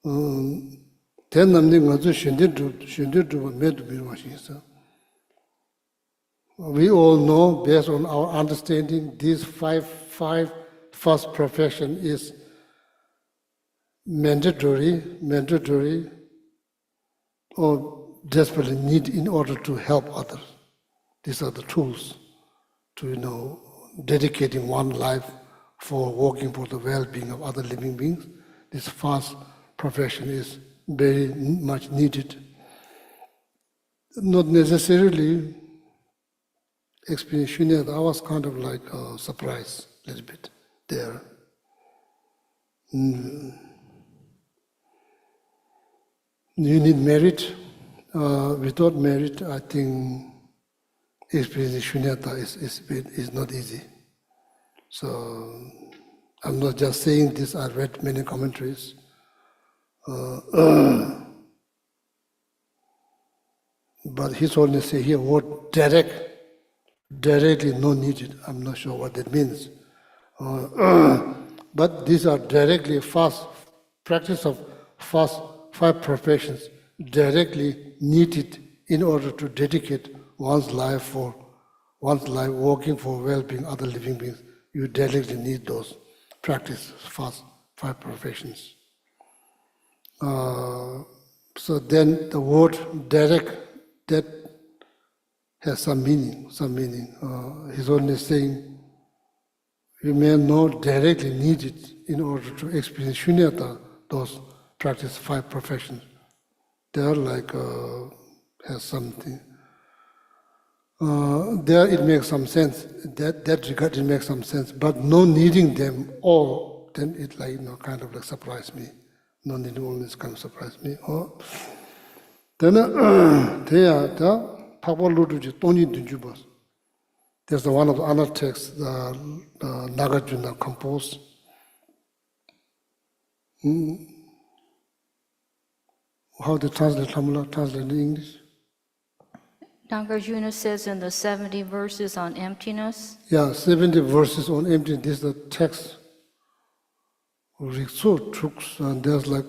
then namni ngaju shindir medu birwashisa. We all know, based on our understanding, these five first perfection is mandatory, or desperately need in order to help others. These are the tools to, dedicating one life for working for the well-being of other living beings. This first perfection is very much needed. Not necessarily explanation, I was kind of like surprised a little bit there. You need merit. Without merit, I think experiencing shunyata is not easy. So I'm not just saying this, I read many commentaries. But he's only say here word directly no needed. I'm not sure what that means. But these are directly fast practice of fast 5 perfections, directly needed in order to dedicate one's life working for well-being other living beings. You directly need those practice fast 5 perfections. So then the word direct, that has some meaning. He's only saying you may not directly need it in order to experience shunyata, those practice 5 perfections. They are like, has something. There it makes some sense. That regard it makes some sense. But no needing them all, then it like kind of like surprised me. No needing all this kind of surprised me. Then they are the Papaluduji Tony Dunjubas. There's one of the other texts, Nagarjuna composed. How they translate Tamila, translate in English? Nagarjuna says in the 70 verses on emptiness. Yeah, 70 verses on emptiness. This is the text. Rikso Truks, and there's like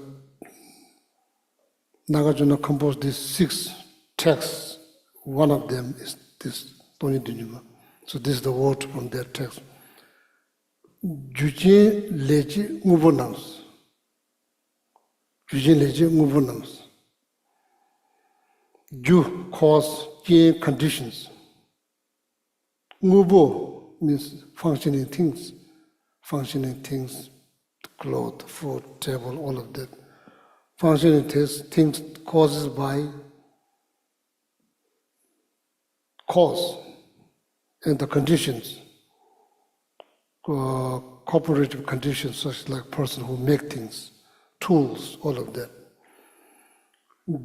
Nagarjuna composed these 6 texts. One of them is this Tony Dunjuma. So this is the word from that text. Jujin leji ngubonams. Jujin leji ngubonams. Ju cause jin conditions. Ngubo means functioning things, cloth, food, table, all of that. Functioning things causes by cause, and the conditions cooperative conditions, such like person who make things, tools, all of that.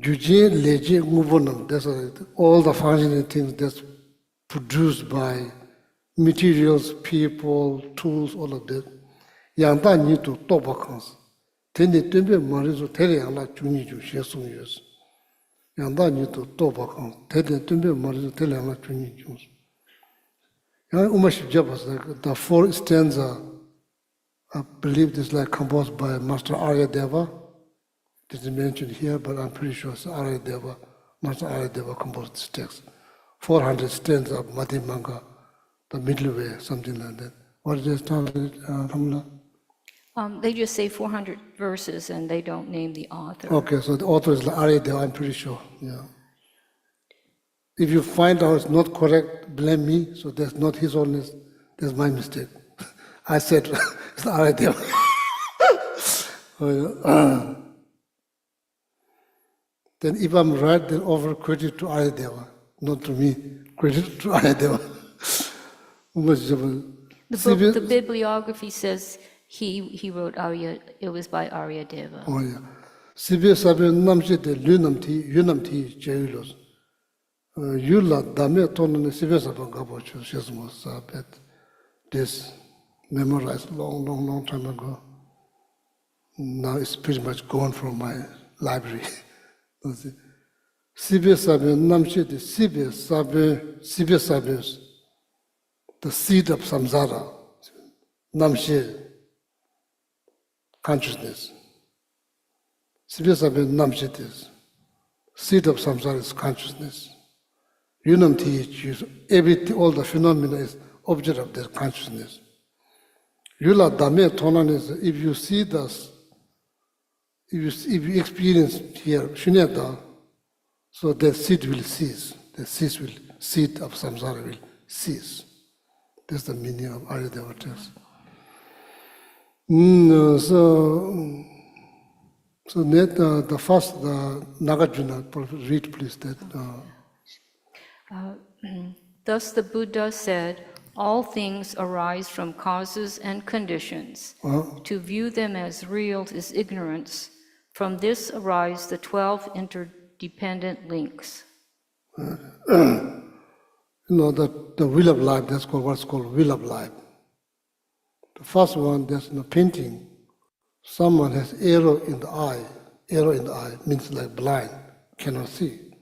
Juje, leje, ngubonam, that's all the functioning things that's produced by materials, people, tools, all of that. Yangda ni to toba kans. Tene tembe marizo tere ala chuni ju shesung yus. Yangda ni to toba kans. Tene tembe marizo tere ala chuni ju. Yang umash jabas like the four stanza, I believe this is like composed by Master Arya Deva. It isn't mentioned here, but I'm pretty sure it's Arya Deva. Master Arya Deva composed this text. 400 stanza of Madhimanga, the middle way, something like that. What is this translated, Ramla? They just say 400 verses and they don't name the author. Okay, so the author is Arya Deva, I'm pretty sure. Yeah. If you find out it's not correct, blame me. So that's not his holiness. That's my mistake. I said it's Arya Deva. Then if I'm right, then over credit to Arya Deva, not to me. Credit to Arya Deva. The bibliography says he wrote Arya, it was by Arya Deva. Oh yeah. Sibe sabe namje de lunamti, yunamti jayulos. Yula dame tonne sibe sabe gabo chu shesmo sabet. This memorized long time ago. Now it's pretty much gone from my library. Sibe sabe namje de sibe sabes. The seed of samsara, namshe, consciousness. Sibyasabhe namshe is. Seed of samsara is consciousness. Unamti, everything, all the phenomena is object of their consciousness. Yula dame tonan is, if you see this, if you experience here, shunyata, so the seed will cease. The seed of samsara will cease. That's the meaning of Arya Deva text. So the first, the Nagarjuna, read please that. Thus the Buddha said, all things arise from causes and conditions. To view them as real is ignorance. From this arise the 12 interdependent links. The wheel of life, that's called what's called wheel of life. The first one, there's no painting. Someone has arrow in the eye. Arrow in the eye means like blind, cannot see.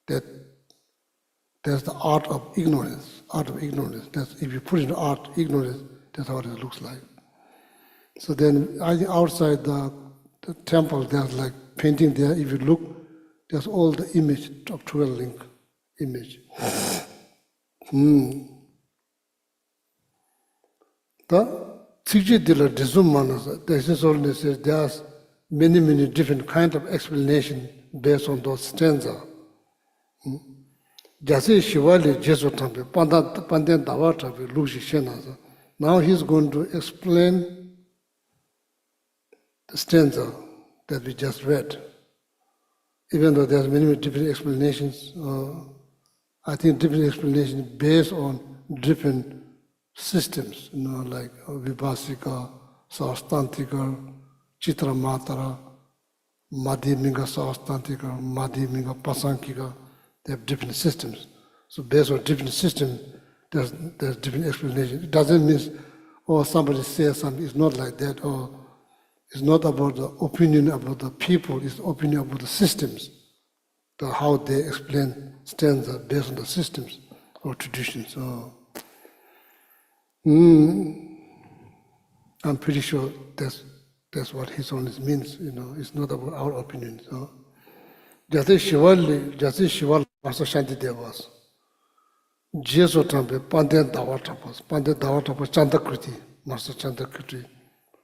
That's the art of ignorance. Art of ignorance. That's, if you put in art, ignorance, that's how it looks like. So then, I think outside the temple, there's like painting there. If you look, there's all the image of 12 link image. The Tijidila Dizumana, the Holiness says there's many different kind of explanation based on those stanza. Jase Shivali Jesu Tampe, Pandan Dawatape, Lushi Shenaza. Now he's going to explain the stanza that we just read. Even though there's many different explanations, I think different explanations based on different systems, like Vibhasika, Sastantika, Chitramatara, Madhyamika Sastantika, Madhyamika Pasankika, they have different systems. So based on different systems, there's different explanations. It doesn't mean, somebody says something, it's not like that, or it's not about the opinion about the people, it's opinion about the systems, how they explain stanza based on the systems or traditions. So, I'm pretty sure that's what His Holiness means. It's not about our opinion. So, Geshe Shival Master Shantideva, Jesu Tampe, Pandan Dawatapas, Chandakriti, Master Chandakriti,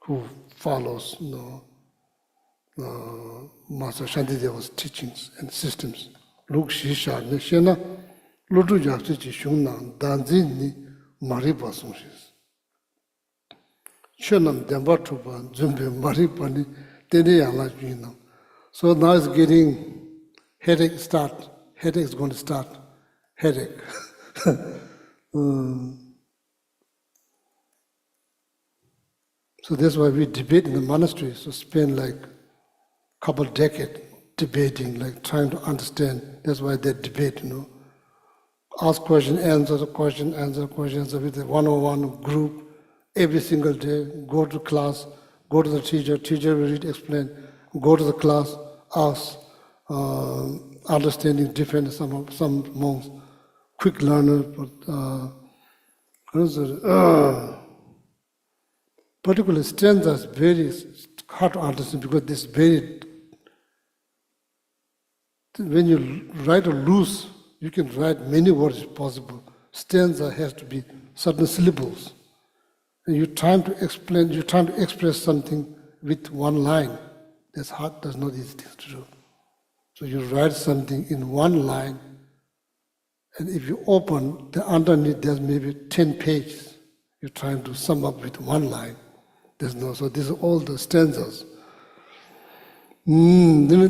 who follows Master Shantideva's teachings and systems. Luk Shisha Nishena, Ludu Yakti Shungna, Danzini, Mariba Sunshis. Shunam Dembatuba, Zumbi, Maripani, Tene Yala. So now it's getting headache start. Headache is going to start. Headache. So that's why we debate in the monastery. So spend like a couple decades debating, like trying to understand. That's why they debate, Ask question, answer question, answer questions with a one-on-one group every single day. Go to class, go to the teacher will read, explain. Go to the class, ask, understanding different, some monks, quick learner, but particular stanza is very hard to understand because this very, when you write a loose, you can write many words if possible. Stanza has to be certain syllables. And you're trying to explain, you're trying to express something with one line. That's hard, that's not easy to do. So you write something in one line, and if you open, the underneath there's maybe 10 pages. You're trying to sum up with one line. There's no, so these are all the stanzas. Maybe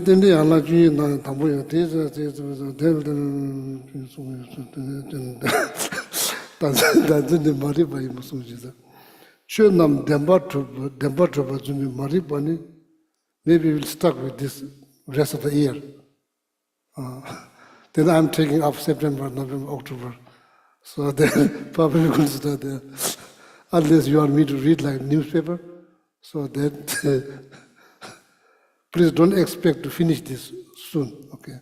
we'll stuck with this rest of the year. Then I'm taking off September, November, October. So then probably going to start there. Unless you want me to read like newspaper. So that please don't expect to finish this soon, okay?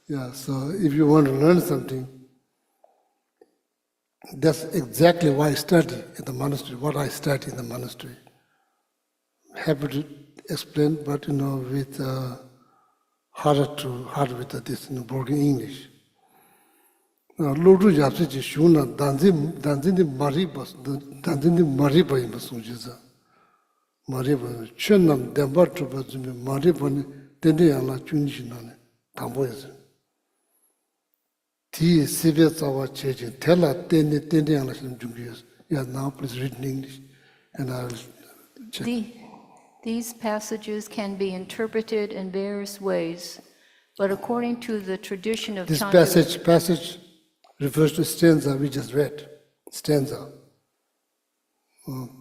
Yeah, so if you want to learn something, that's exactly why I study in the monastery, what I study in the monastery. Happy to explain, but with harder with this broken English. Lodu yapsi ji shuna danzini mariba ima sunjiza. Mariba chunam dembar truba zumi mariba ni tende yangla chunji nane tambo yazi. Ti sivya tsawa cheche tela tende yangla shinam chunji yazi. Yeah, now please read in English and I will check. These passages can be interpreted in various ways, but according to the tradition of This Shantideva, passage refers to stanza we just read. Stanza.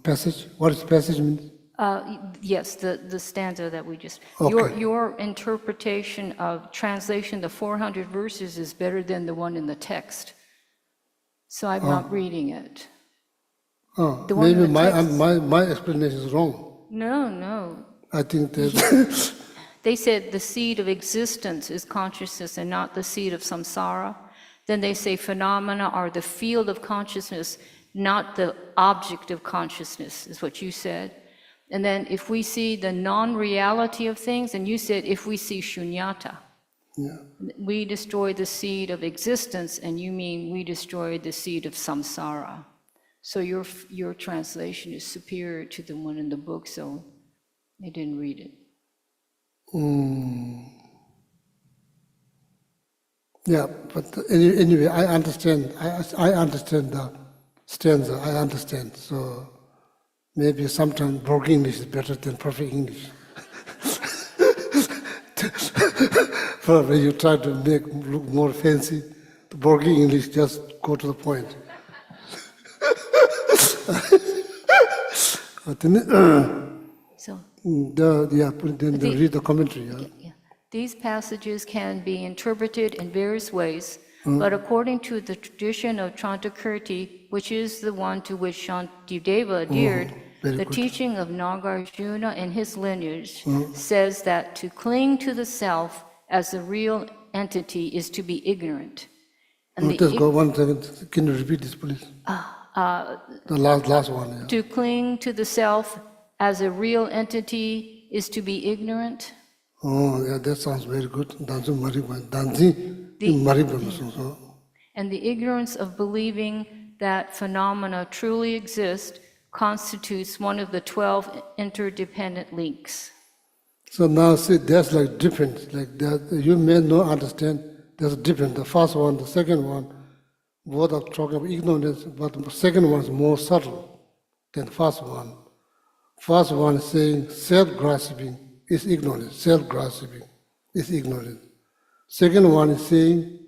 Passage? What does passage mean? yes, the stanza that we just. Okay. Your interpretation of translation, the 400 verses, is better than the one in the text. So I'm not reading it. The one Maybe in the text- my explanation is wrong. No. I think that They said the seed of existence is consciousness and not the seed of samsara. Then they say phenomena are the field of consciousness, not the object of consciousness, is what you said. And then if we see the non-reality of things, and you said if we see shunyata, yeah. we destroy the seed of existence, and you mean we destroy the seed of samsara. So your translation is superior to the one in the book, so I didn't read it. Yeah, but anyway, I understand. I understand the stanza. I understand. So maybe sometimes broken English is better than perfect English. Probably you try to look more fancy. The broken English just go to the point. So Then read the commentary. yeah. These passages can be interpreted in various ways, but according to the tradition of Chantakirti, which is the one to which Shantideva adhered, very the good. teaching of Nagarjuna and his lineage says that to cling to the self as a real entity is to be ignorant. And Just go 1 second. Can you repeat this, please? The last one. Yeah. to cling to the self as a real entity is to be ignorant. Oh, yeah, that sounds very good. Danzi mariba. And the ignorance of believing that phenomena truly exist constitutes one of the 12 interdependent links. So now see, that's like different. Like that, you may not understand. There's different. The first one, the second one, both are talking about ignorance, but the second one is more subtle than the first one. First one is saying self-grasping is ignorance. Self-grasping is ignorance. Second one is saying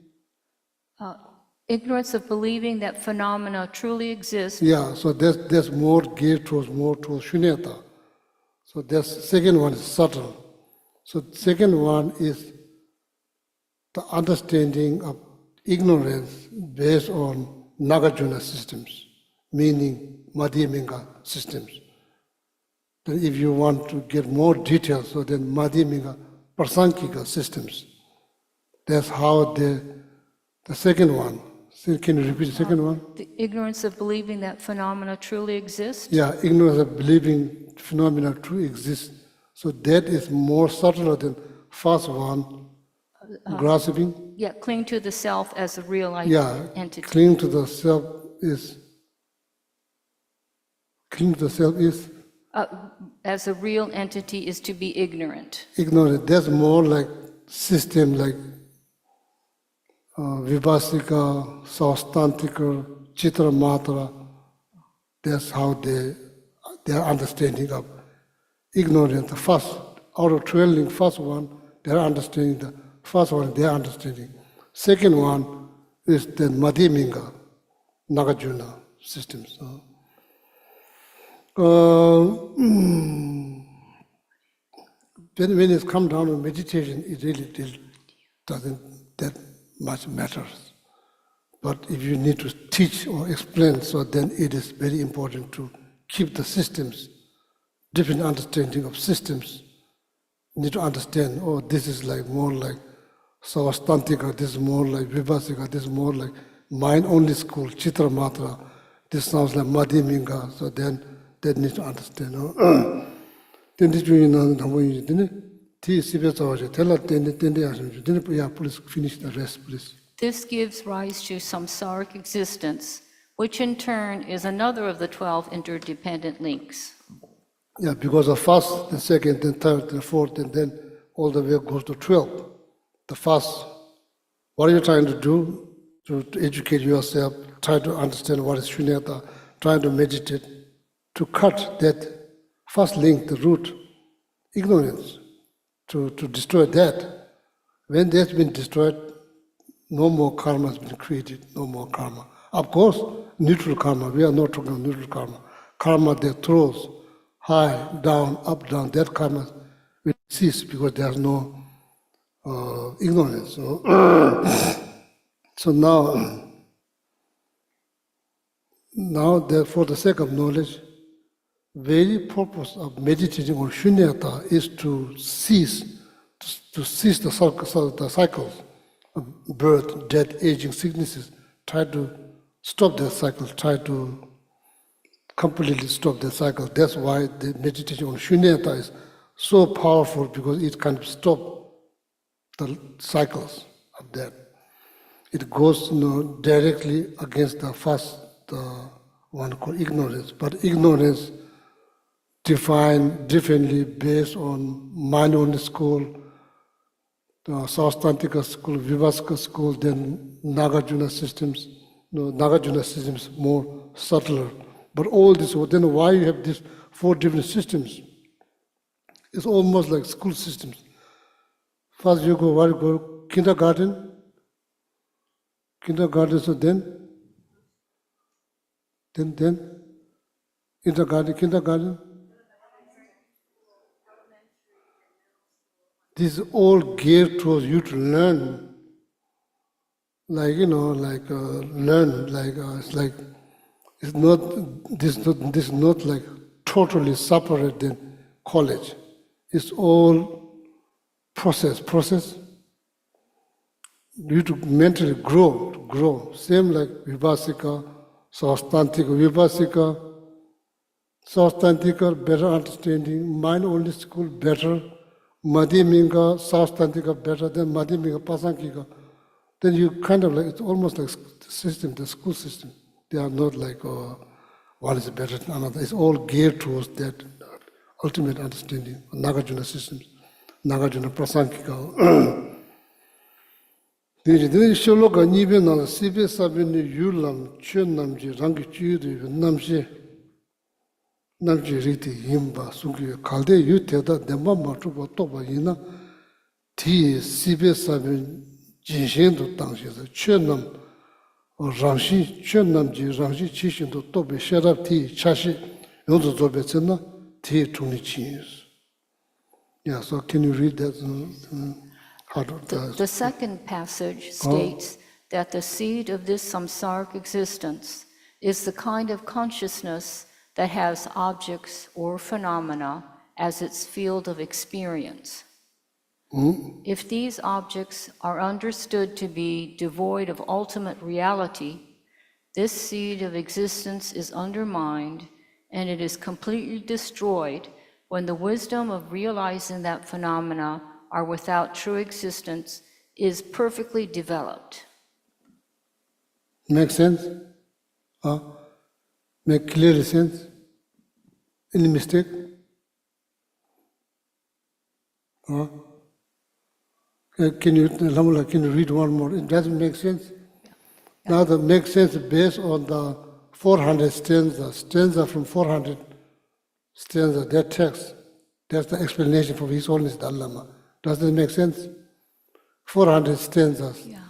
Ignorance of believing that phenomena truly exist. Yeah, so there's more geared towards shunyata. So there's second one is subtle. So second one is the understanding of ignorance based on Nagarjuna systems, meaning Madhyamika systems. Then if you want to get more details, so then Madhyamika Prasankika systems. That's how the second one. Can you repeat the second one? The ignorance of believing that phenomena truly exist. Yeah, ignorance of believing phenomena truly exist. So that is more subtle than first one, grasping. Yeah, cling to the self as a real entity. Cling to the self is As a real entity is to be ignorant. ignorant. That's more like system like Vibhasika, Saustantika, Chitra Matra. That's how their understanding of ignorance. The first, out of 12, first one, their understanding, the first one, their understanding. Second one is the Madhyamika, Nagarjuna systems. When it's come down to meditation, it really doesn't that much matters. But if you need to teach or explain, so then it is very important to keep the systems, different understanding of systems. You need to understand, oh, this is like more like Savastantika, this is more like Vibhasika, this is more like mind-only school, Chitra Matra, this sounds like Madhyamika, so then they need to understand. Then this please finish the rest, please. This gives rise to samsaric existence, which in turn is another of the 12 interdependent links. Yeah, because the first, the second, then third, then fourth, and then all the way goes to 12. The first, what are you trying to do to educate yourself, try to understand what is shunyata, trying to meditate, to cut that first link, the root, ignorance, to destroy that. When that's been destroyed, no more karma has been created, no more karma. Of course, neutral karma, we are not talking about neutral karma. Karma that throws high, down, up, down, that karma will cease because there's no ignorance. So now for the sake of knowledge, very purpose of meditating on shunyata is to cease the cycles of birth, death, aging, sicknesses. Try to stop that cycle, try to completely stop that cycle. That's why the meditation on shunyata is so powerful, because it can stop the cycles of that. It goes directly against the first one called ignorance. But ignorance defined differently based on mind-only school, the Saustantika school, Vibhasika school, then Nagarjuna systems. Nagarjuna systems more subtler. But all this, then why you have these 4 different systems? It's almost like school systems. First you go kindergarten, so then kindergarten. This is all geared towards you to learn, it's not. This is not like totally separate than college. It's all process. You need to mentally grow. Same like Vibhasika, Saustantika. Saustantika, better understanding. Mind-only school, better. Madhyamika, Saustantika, better than Madhyamika, Pasankika. Then you kind of like, it's almost like the system, the school system. They are not like, one is better than another. It's all geared towards that ultimate understanding. Nagarjuna systems, Nagarjuna Prasankika. Then Sholoka Nibe Nala Sibe Sabini Yulam Chun Namji Rangi Chudu Namji Riti Yimba Sungi Kalde Yuteda Demba Matuba Toba Yina Ti Sibe Sabin Jinshen to Tangshi Chun Nam Rangshi chen namji rangshi chi shin to tobe sherab ti chashi yonzo zobe tsena ti tuni chi. Yeah, so can you read that? How to, The second passage states that the seed of this samsaric existence is the kind of consciousness that has objects or phenomena as its field of experience. If these objects are understood to be devoid of ultimate reality, this seed of existence is undermined and it is completely destroyed when the wisdom of realizing that phenomena are without true existence is perfectly developed. Make sense? Make clear sense? Any mistake? Can you read one more? It doesn't make sense? Yeah. Now that makes sense based on the 400 stanza from 400 stanza, that text. That's the explanation for His Holiness the Lama. Does that make sense? 400 stanzas. Yeah,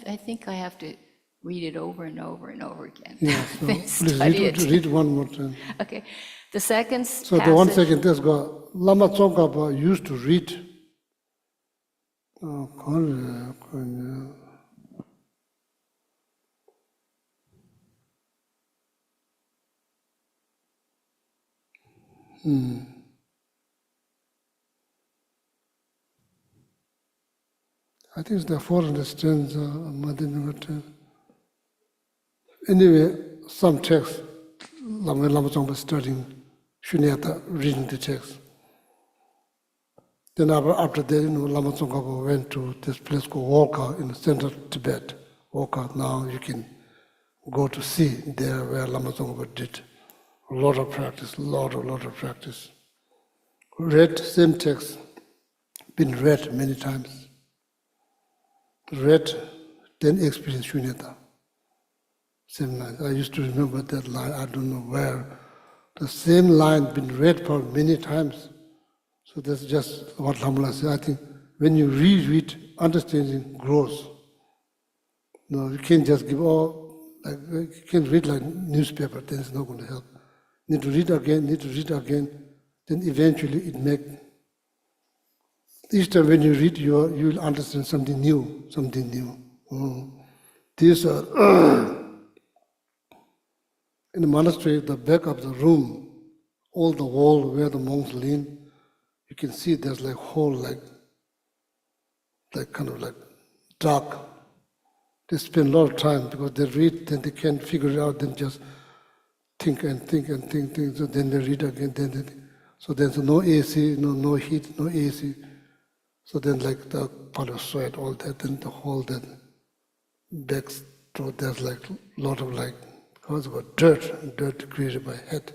I think I have to read it over and over and over again. Yeah, so please read one more time. Okay, the second So passage. the 1 second, let's go. Lama Tsongkhapa used to read. I think it's the 400 stanza. Anyway, some text, Lama Tsongkhapa studying Shunyata, reading the text. Then after that, Lama Tsongkhapa went to this place called Wolka in the center of Tibet. Wolka, now you can go to see there where Lama Tsongkhapa did a lot of practice, lot of practice. Read same text, been read many times. Read, then experience Shunyata. Same line. I used to remember that line, I don't know where. The same line been read for many times. So that's just what Lamla said. I think when you read, understanding grows. No, you can't just give you can't read like newspaper, then it's not going to help. Need to read again, then eventually it makes. Each time when you read, you will understand something new. These are, in the monastery, the back of the room, all the wall where the monks lean, you can see there's like hole, like kind of like dark. They spend a lot of time because they read, then they can't figure it out, then just think. So then they read again, so there's no AC, no heat, no AC. So then like the part of sweat, all that, then the whole that back throat, there's like a lot of like, because of dirt created by head.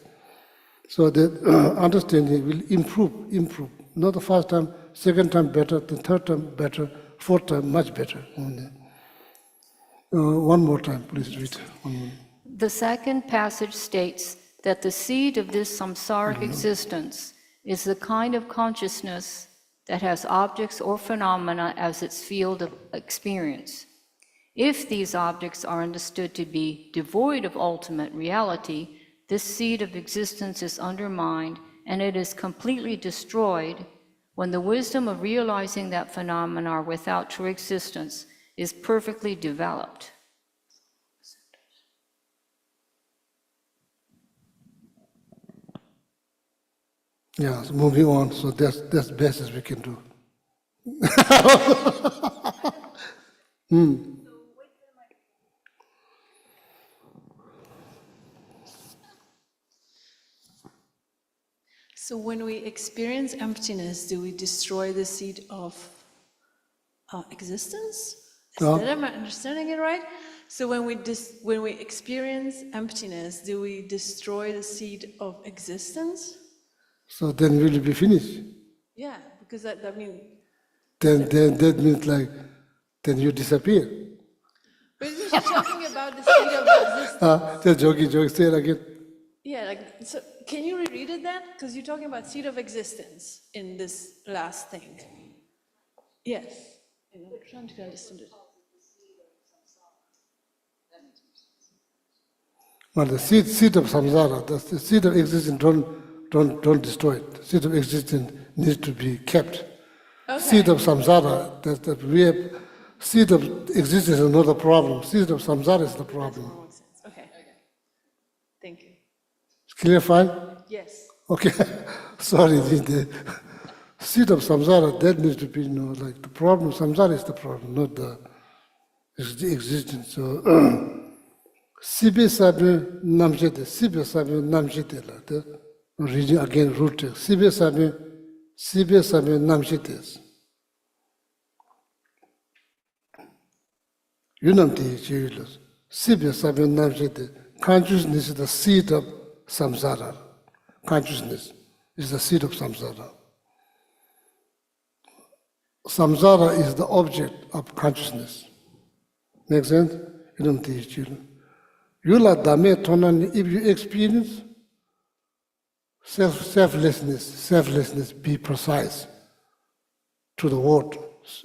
So that understanding will improve. Not the first time, second time better, the third time better, fourth time much better. One more time, please read. The second passage states that the seed of this samsaric existence is the kind of consciousness that has objects or phenomena as its field of experience. If these objects are understood to be devoid of ultimate reality, this seed of existence is undermined and it is completely destroyed when the wisdom of realizing that phenomena are without true existence is perfectly developed. Yeah, so moving on, so that's best as we can do. So when we experience emptiness, do we destroy the seed of existence? Am I understanding it right? So when we experience emptiness, do we destroy the seed of existence? So then will it be finished? Yeah, because that means... Then that means like, then you disappear. But you're talking about the seed of existence. Just joking, say it again. Yeah, so can you reread it then? Because you're talking about seed of existence in this last thing. Yes. I'm trying to understand it. But the seed of samsara, the seed of existence, don't destroy it. The seed of existence needs to be kept. Okay. Seed of samsara, that we have, seed of existence is not the problem. Seed of samsara is the problem. Makes sense. Okay. Thank you. Clarify? Yes. Okay. Sorry, the seed of samsara, that needs to be, like the problem. Samsara is the problem, not the existence. So, sibe sabe namjete, la. Reading again root text. Sibe sabe namjete. Yunamti jivilos. Sibe sabe namjete. Consciousness is the seed of samsara. Consciousness is the seed of samsara. Samsara is the object of consciousness. Make sense? Yunamti jivilos. Yula dame tonan, if you experience selflessness, be precise to the word.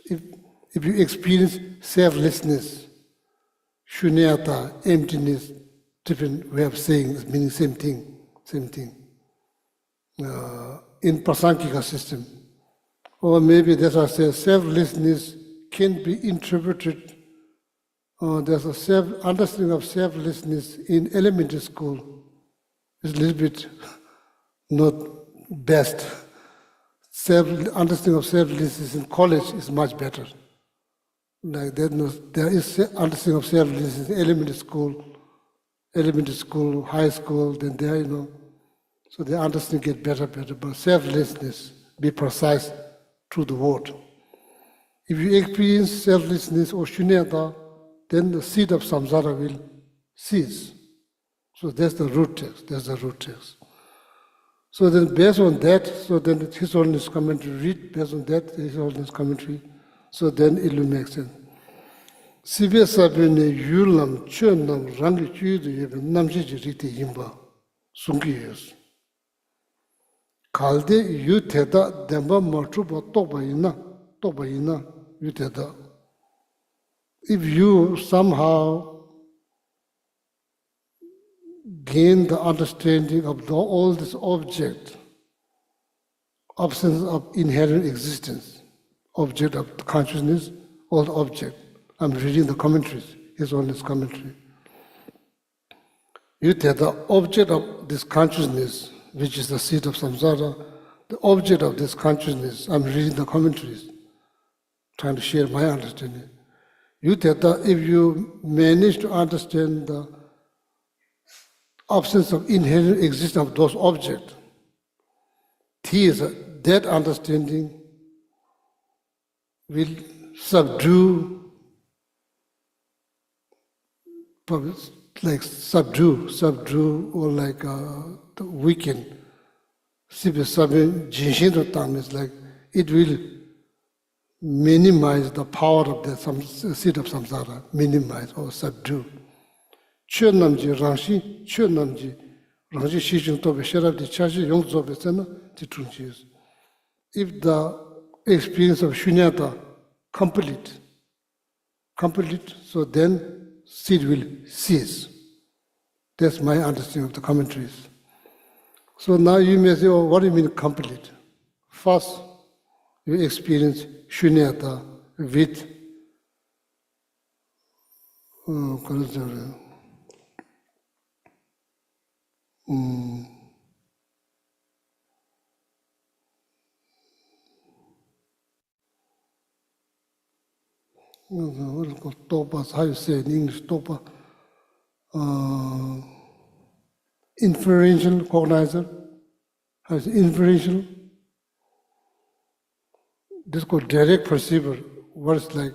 If you experience selflessness, shunyata, emptiness, different way of saying, meaning same thing. In Prasankika system, or maybe that's why I say selflessness can be interpreted. There's a understanding of selflessness in elementary school. It's a little bit not best. Understanding of selflessness in college is much better. Like there is understanding of selflessness in elementary school, high school, then there, so the understanding get better. But selflessness, be precise through the word. If you experience selflessness or shunyata, then the seed of samsara will cease. So that's the root text. So then based on that, His Holiness commentary, read based on that, His Holiness commentary, so then it will make sense. Sibe sabene yulam chönam rangi chuyudu yebe namshiji rite yimba sungi yes. Kalde yu teda demba matruba tokba ina yu teda. If you somehow gain the understanding of all this object, absence of inherent existence, object of consciousness, all the object. I'm reading the commentaries, His Holiness commentary. You take the object of this consciousness, which is the seed of samsara, the object of this consciousness, I'm reading the commentaries, trying to share my understanding. You take that if you manage to understand the absence of inherent existence of those objects, that understanding will subdue or like weaken. Is like it will minimize the power of the seed of samsara, minimize or subdue. Chönamji rangshi shishing tobe sherab di chashi yong zobe sena di trunchis. If the experience of shunyata complete, so then seed will cease. That's my understanding of the commentaries. So now you may say, what do you mean complete? First, you experience shunyata with what is called topa, how you say in English, topa, inferential cognizer, how is inferential? This is called direct perceiver, words like,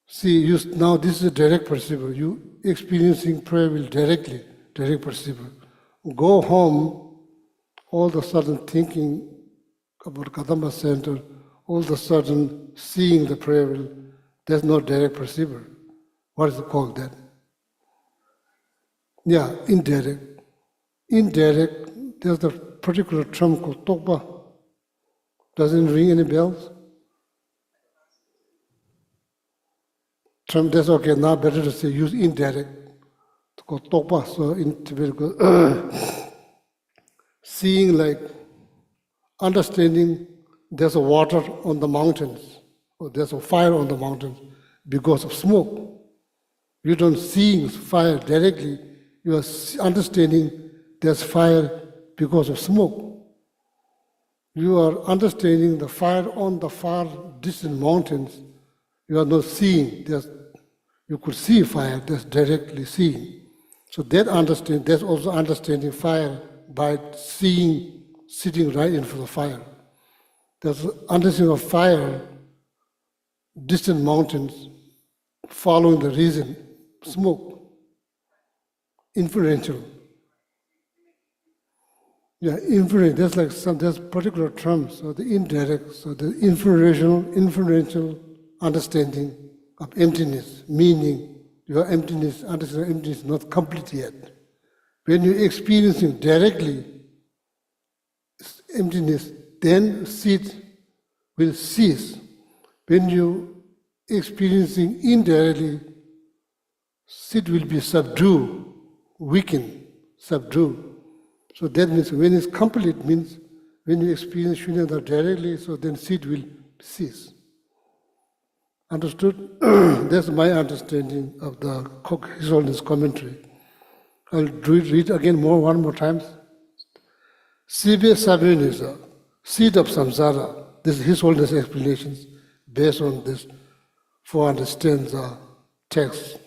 see, now this is a direct perceiver, you experiencing prayer will direct perceiver. Go home, all of a sudden thinking about Kadamba Center, all of a sudden seeing the prayer will, there's no direct perceiver. What is it called that? Yeah, indirect. Indirect, there's a particular term called tokpa. Doesn't ring any bells? Term, that's okay, now better to say use indirect. called Tokpa, so in Tibet, seeing like understanding there's a water on the mountains, or there's a fire on the mountains because of smoke. You don't see fire directly, you are understanding there's fire because of smoke. You are understanding the fire on the far distant mountains. You are not seeing. You could see fire, that's directly seen. So that's also understanding fire by seeing, sitting right in front of fire. There's understanding of fire, distant mountains, following the reason, smoke, inferential. Yeah, inferential, there's particular terms, so the indirect, so the inferential understanding of emptiness, meaning your emptiness, understanding emptiness is not complete yet. When you're experiencing directly emptiness, then seed will cease. When you experiencing indirectly, seed will be subdued, weakened, subdued. So that means when it's complete means when you experience Shunyata directly, so then seed will cease. Understood? That's my understanding of the His Holiness commentary. I'll read again one more time. Sibe Sabin is a seed of samsara. This is His Holiness explanations based on this 400 stanza text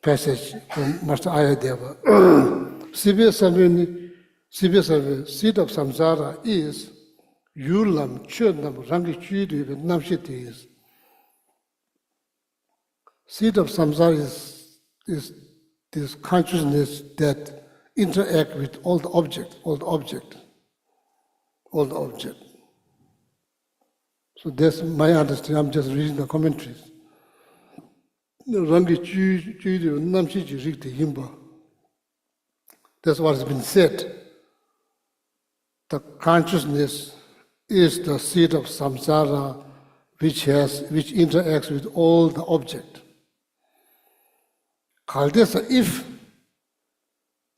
passage from Master Ayadeva. Sibe Sabin, seed of samsara is yulam churnam rangi chudi namshiti is. Seed of samsara is this consciousness that interact with all the object. So that's my understanding. I'm just reading the commentaries. That's what has been said. The consciousness is the seed of samsara which interacts with all the object.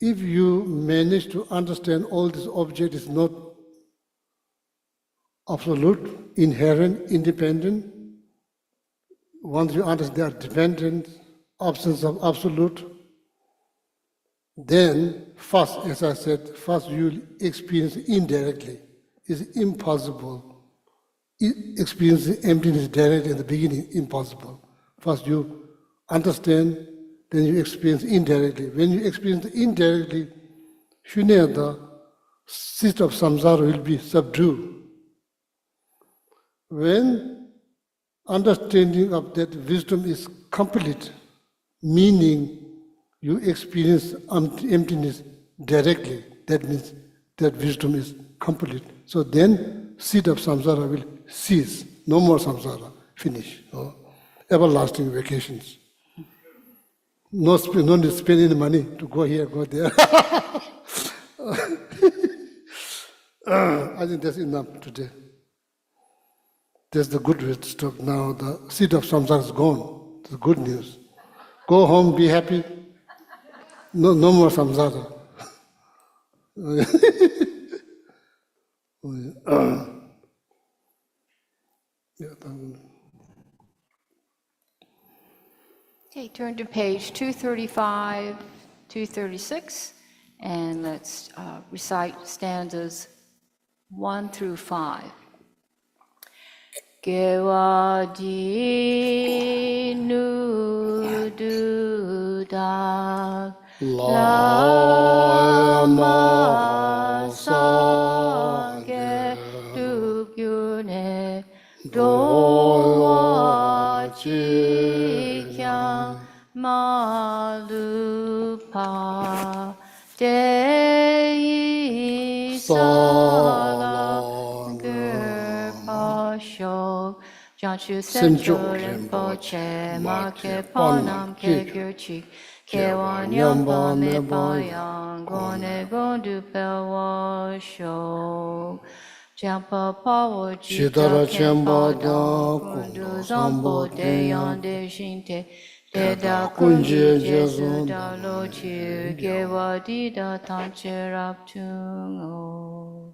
If you manage to understand all this object is not absolute, inherent, independent, once you understand they are dependent, absence of absolute, then first, as I said, you will experience indirectly. It's impossible. Experiencing emptiness directly in the beginning, impossible. First you understand, then you experience indirectly. When you experience indirectly, Shunyata, seed of samsara will be subdued. When understanding of that wisdom is complete, meaning you experience emptiness directly, that means that wisdom is complete. So then seed of samsara will cease. No more samsara. Finish. No? Everlasting vacations. No need to spend any money to go here, go there. I think that's enough today. That's the good way to stop now. The seed of samsara is gone. It's good news. Go home, be happy. No more samsara. Okay, turn to page 235, 236, and let's recite stanzas 1 through 5. Gewadi nududak lama sage dukyune dowa chikyang malupa dei salam gerpasho janchu sencho rinpoche ma ke panam ke gyurchi kewan yamba me payang gone gondu pewa sho Jampa pawo chita kempa da kundu zambo de yande shinte Deda kunji jesu da lo chi gewa di da tanche rap chung o.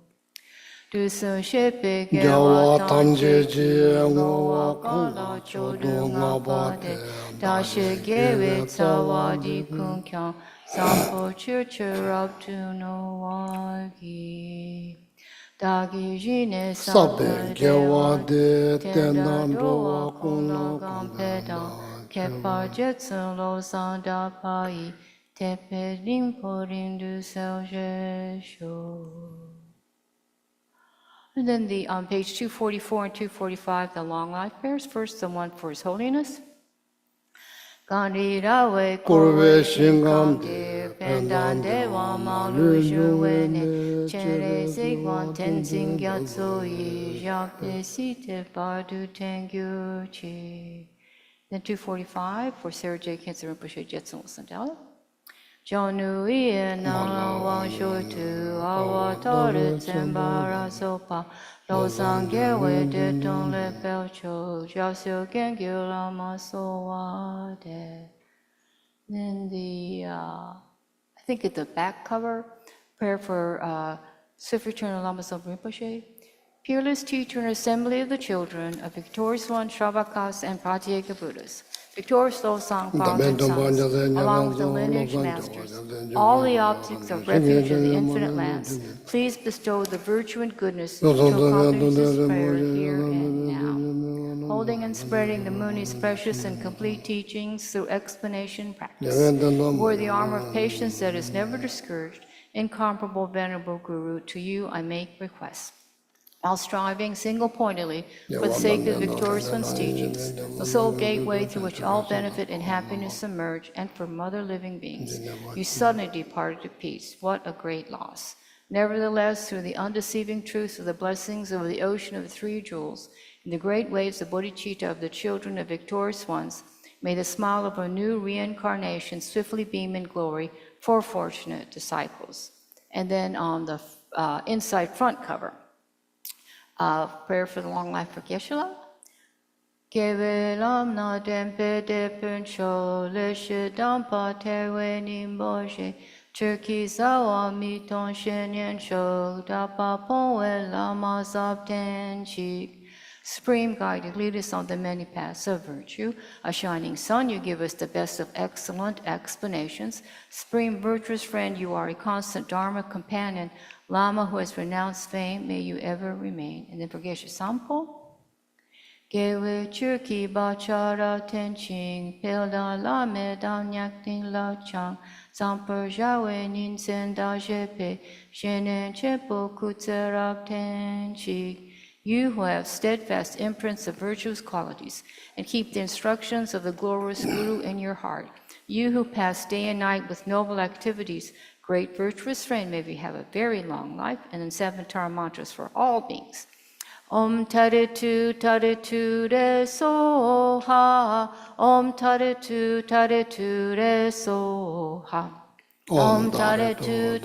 Du sun shepe gewa tanche ji ngowa kala chodu nga pa de da she gewe tsawa di kun kyang sampo chir chir rap tu no wa gi. Dagi jine Sabe gewa de tenan doa rowa kona kuna gampeda kuna kepa jetsun lo san da pai tepe rinpo rindu sel sho. And then on page 244 and 245, the long life prayers. First, the one for His Holiness. Gandhira we korwe shingam de pendan dewa malu juwe ne chere sigwan tenzin gyatso yi jakte site pardu tengyu chi. Then 245 for Sarah J. Cancer Rinpoche Jetsun Sandala. Jonu iye nala wang shu tu awa tore tsembara sopa lo sangye we de ton le pel cho jasyo gengyu lama so wa de. Then I think at the back cover, prayer for Swift Eternal Lama Zopa Rinpoche, Peerless Teacher and Assembly of the Children of Victorious One, Shravakas, and Pratyeka Buddhas, Victorious Losang Fathers and Sons, along with the lineage masters, all the objects of refuge of the infinite lands, please bestow the virtue and goodness to accomplish this prayer here and now. Holding and spreading the Muni's precious and complete teachings through explanation and practice. Wore the armor of patience that is never discouraged, incomparable venerable Guru, to you I make request. While striving single-pointedly for the sake of the Victorious One's teachings, the sole gateway through which all benefit and happiness emerge, and for mother living beings, you suddenly departed to peace. What a great loss. Nevertheless, through the undeceiving truth of the blessings of the ocean of the three jewels, in the great waves of bodhicitta of the children of victorious ones, may the smile of a new reincarnation swiftly beam in glory for fortunate disciples. And then on the inside front cover, prayer for the long life for Geshe. Kevelam na dempe de puncho le shidampa terwe nimboje Turkey sawa miton shenyan shok dapa ponwe lama zapten chik. Supreme Guide, you lead us on the many paths of virtue. A shining sun, you give us the best of excellent explanations. Supreme virtuous friend, you are a constant Dharma companion. Lama who has renounced fame, may you ever remain. And then for Geshe Sampo. Gewe churki bachara tenching, pelda la me dan yakting la chang, samper jawe nin sen da jepe, shenen chepo kutserap tenchik. You who have steadfast imprints of virtuous qualities and keep the instructions of the glorious Guru in your heart. You who pass day and night with noble activities, great virtuous friend, may we have a very long life. And then 7 Tara mantras for all beings. Om taritu re soha. Om taritu re soha. Om taritu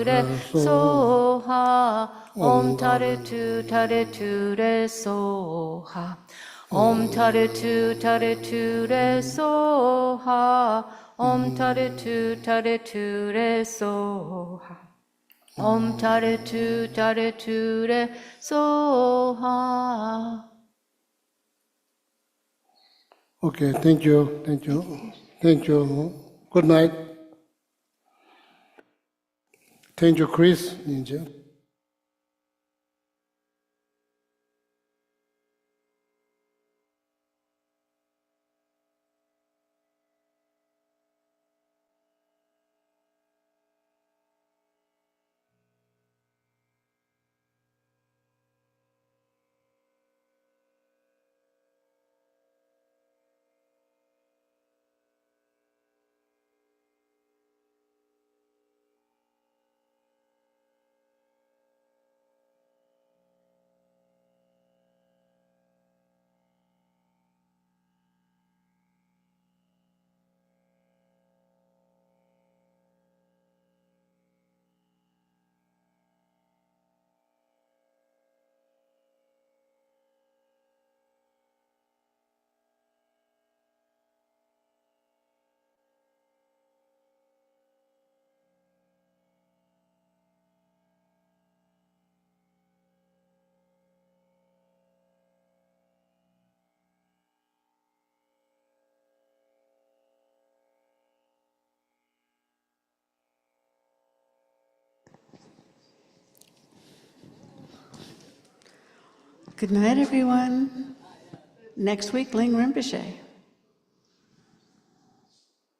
re soha. Om taritu re soha. Om taritu re soha. Om taritu re soha. Om taritu re soha. Okay, thank you. Good night. Thank you, Chris. Ninja. Good night, everyone. Next week, Lamrim.